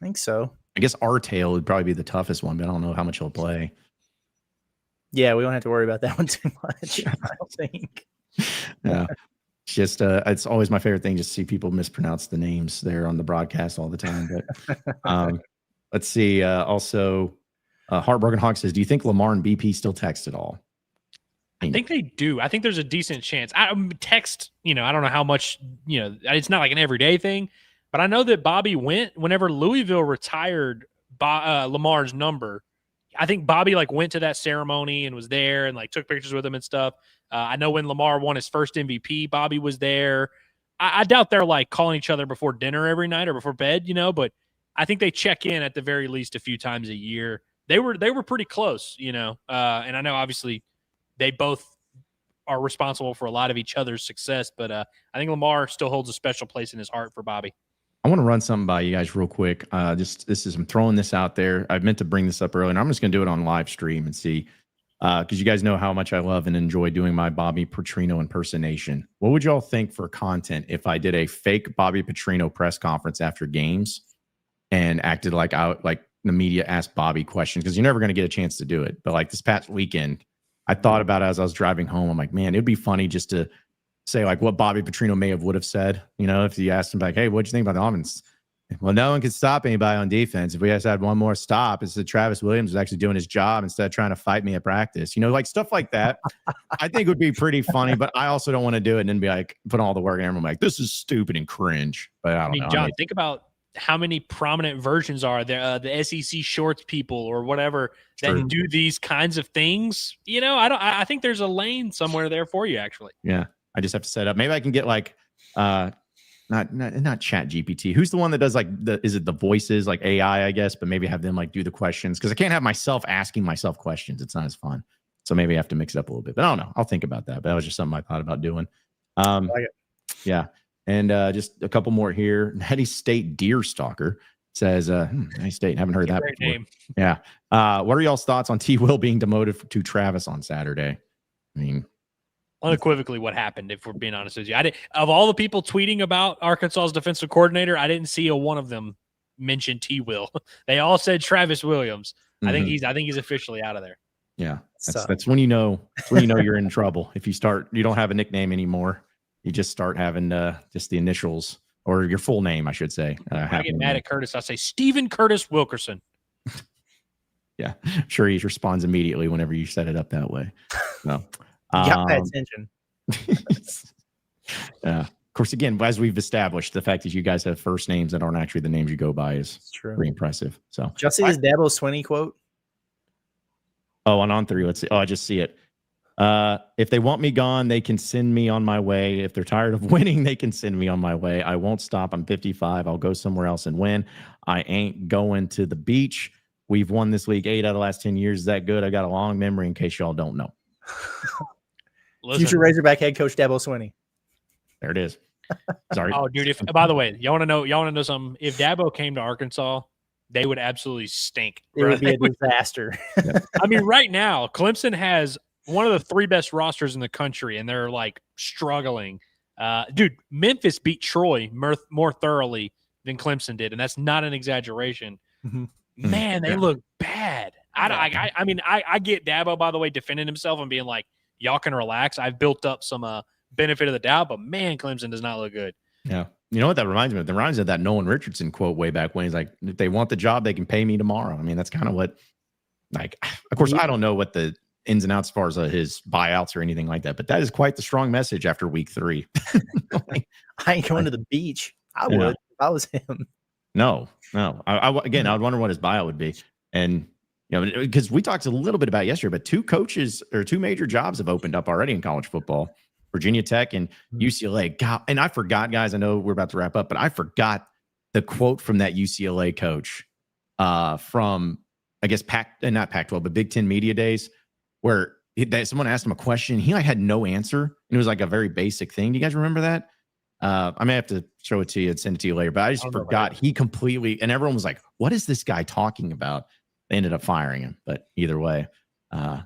think so. I guess Artail would probably be the toughest one, but I don't know how much he'll play. Yeah, we don't have to worry about that one too much, I don't think. Yeah. It's just it's always my favorite thing just to see people mispronounce the names there on the broadcast all the time. But let's see. Also, Heartbroken Hawk says, do you think Lamar and BP still text at all? I think they do. I think there's a decent chance. I text, I don't know how much, it's not like an everyday thing, but I know that Bobby went whenever Louisville retired Lamar's number. I think Bobby went to that ceremony and was there and took pictures with him and stuff. I know when Lamar won his first MVP, Bobby was there. I doubt they're calling each other before dinner every night or before bed, but I think they check in at the very least a few times a year. They were pretty close, and I know obviously they both are responsible for a lot of each other's success, but I think Lamar still holds a special place in his heart for Bobby. I want to run something by you guys real quick. I'm throwing this out there. I meant to bring this up earlier, and I'm just going to do it on live stream and see, because you guys know how much I love and enjoy doing my Bobby Petrino impersonation. What would y'all think for content if I did a fake Bobby Petrino press conference after games and acted like the media asked Bobby questions? Because you're never going to get a chance to do it. But this past weekend, I thought about it as I was driving home. I'm like, man, it'd be funny just to say what Bobby Petrino would have said, if you asked him hey, what'd you think about the offense? Well, no one could stop anybody on defense. If we just had one more stop, it's that Travis Williams was actually doing his job instead of trying to fight me at practice. Stuff like that. I think would be pretty funny, but I also don't want to do it and then be put all the work and everyone this is stupid and cringe. But I don't know. John, think about how many prominent versions are there, the SEC shorts people or whatever that do these kinds of things. I think there's a lane somewhere there for you, actually. Yeah. I just have to set up. Maybe I can get not Chat GPT. Who's the one that does is it the voices, AI, I guess, but maybe have them do the questions, because I can't have myself asking myself questions. It's not as fun. So maybe I have to mix it up a little bit, but I don't know. I'll think about that. But that was just something I thought about doing. Yeah. And just a couple more here. Hetty State Deer Stalker says, nice state. Haven't heard that before. Name. Yeah. What are y'all's thoughts on T. Will being demoted to Travis on Saturday? I mean, unequivocally what happened, if we're being honest with you. Of all the people tweeting about Arkansas's defensive coordinator, I didn't see one of them mention T. Will. They all said Travis Williams. I think he's officially out of there. Yeah. That's when you know you're in trouble. If you don't have a nickname anymore, you just start having just the initials, or your full name, I should say. When I get mad at Curtis, I say Stephen Curtis Wilkerson. Yeah. I'm sure he responds immediately whenever you set it up that way. No. Got my attention. Yeah. Of course, again, as we've established, the fact that you guys have first names that aren't actually the names you go by is pretty impressive. So, did y'all see this Dabo Swinney quote? Oh, and on 3, let's see. Oh, I just see it. If they want me gone, they can send me on my way. If they're tired of winning, they can send me on my way. I won't stop. I'm 55. I'll go somewhere else and win. I ain't going to the beach. We've won this league 8 out of the last 10 years. Is that good? I got a long memory in case y'all don't know. Future Razorback head coach Dabo Swinney. There it is. Sorry. Oh, dude. By the way, y'all want to know something? If Dabo came to Arkansas, they would absolutely stink. It would be a disaster. I mean, right now, Clemson has one of the 3 best rosters in the country, and they're struggling. Dude, Memphis beat Troy more thoroughly than Clemson did, and that's not an exaggeration. Mm-hmm. Man, they look bad. I mean, I get Dabo, by the way, defending himself and being like, y'all can relax. I've built up some benefit of the doubt, but man, Clemson does not look good. Yeah. You know what that reminds me of? That reminds me of that Nolan Richardson quote way back when he's like, if they want the job, they can pay me tomorrow. I mean, that's kind of what, like, of course, I don't know what the ins and outs as far as his buyouts or anything like that, but that is quite the strong message after week 3. I ain't going to the beach. I would if I was him. No. Again, I would wonder what his buyout would be. And, you know, because we talked a little bit about yesterday, but 2 major jobs have opened up already in college football. Virginia Tech and UCLA. God, and I forgot, guys, I know we're about to wrap up, but I forgot the quote from that UCLA coach from, I guess, not Pac-12, but Big Ten Media Days, where someone asked him a question. He had no answer. And it was like a very basic thing. Do you guys remember that? I may have to show it to you and send it to you later, but I just forgot. He completely, and everyone was like, what is this guy talking about? They ended up firing him, but either way.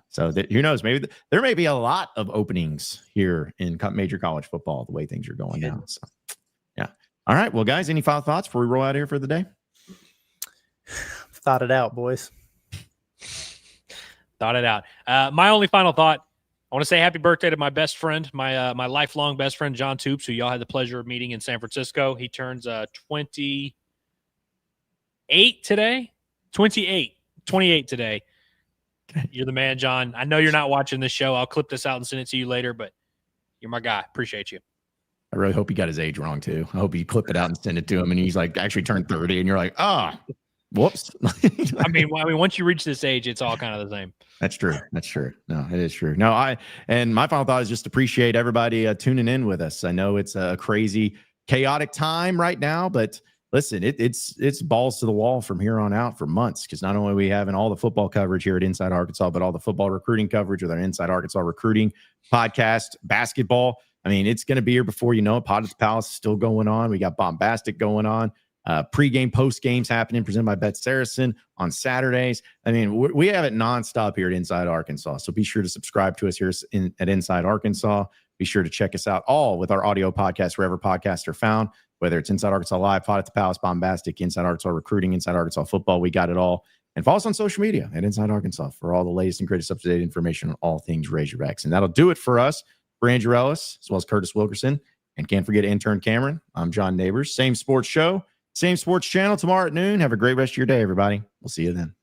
So who knows? Maybe there may be a lot of openings here in major college football, the way things are going down. So, yeah. All right. Well, guys, any final thoughts before we roll out here for the day? Thought it out, boys. Thought it out. My only final thought, I want to say happy birthday to my best friend, my lifelong best friend, John Toops, who y'all had the pleasure of meeting in San Francisco. He turns 28 today. 28 today. You're the man, John. I know you're not watching this show. I'll clip this out and send it to you later, but you're my guy. Appreciate you. I really hope he got his age wrong, too. I hope you clip it out and send it to him, and he's like actually turned 30, and you're like, whoops. I mean, once you reach this age, it's all kind of the same. That's true. No, it is true. No, and my final thought is just appreciate everybody tuning in with us. I know it's a crazy, chaotic time right now, but listen, it's balls to the wall from here on out for months, because not only are we having all the football coverage here at Inside Arkansas, but all the football recruiting coverage with our Inside Arkansas recruiting podcast, basketball. I mean, it's going to be here before you know it. Pod at the Palace is still going on. We got Bombastic going on. Pre-game, post-games happening, presented by Bet Saracen on Saturdays. I mean, we have it nonstop here at Inside Arkansas. So be sure to subscribe to us here at Inside Arkansas. Be sure to check us out all with our audio podcasts wherever podcasts are found, whether it's Inside Arkansas Live, Pod at the Palace, Bombastic, Inside Arkansas Recruiting, Inside Arkansas Football. We got it all. And follow us on social media at Inside Arkansas for all the latest and greatest up-to-date information on all things Razorbacks. And that'll do it for us. For Andrew Ellis, as well as Curtis Wilkerson. And can't forget intern Cameron. I'm John Neighbors. Same sports show, same sports channel tomorrow at noon. Have a great rest of your day, everybody. We'll see you then.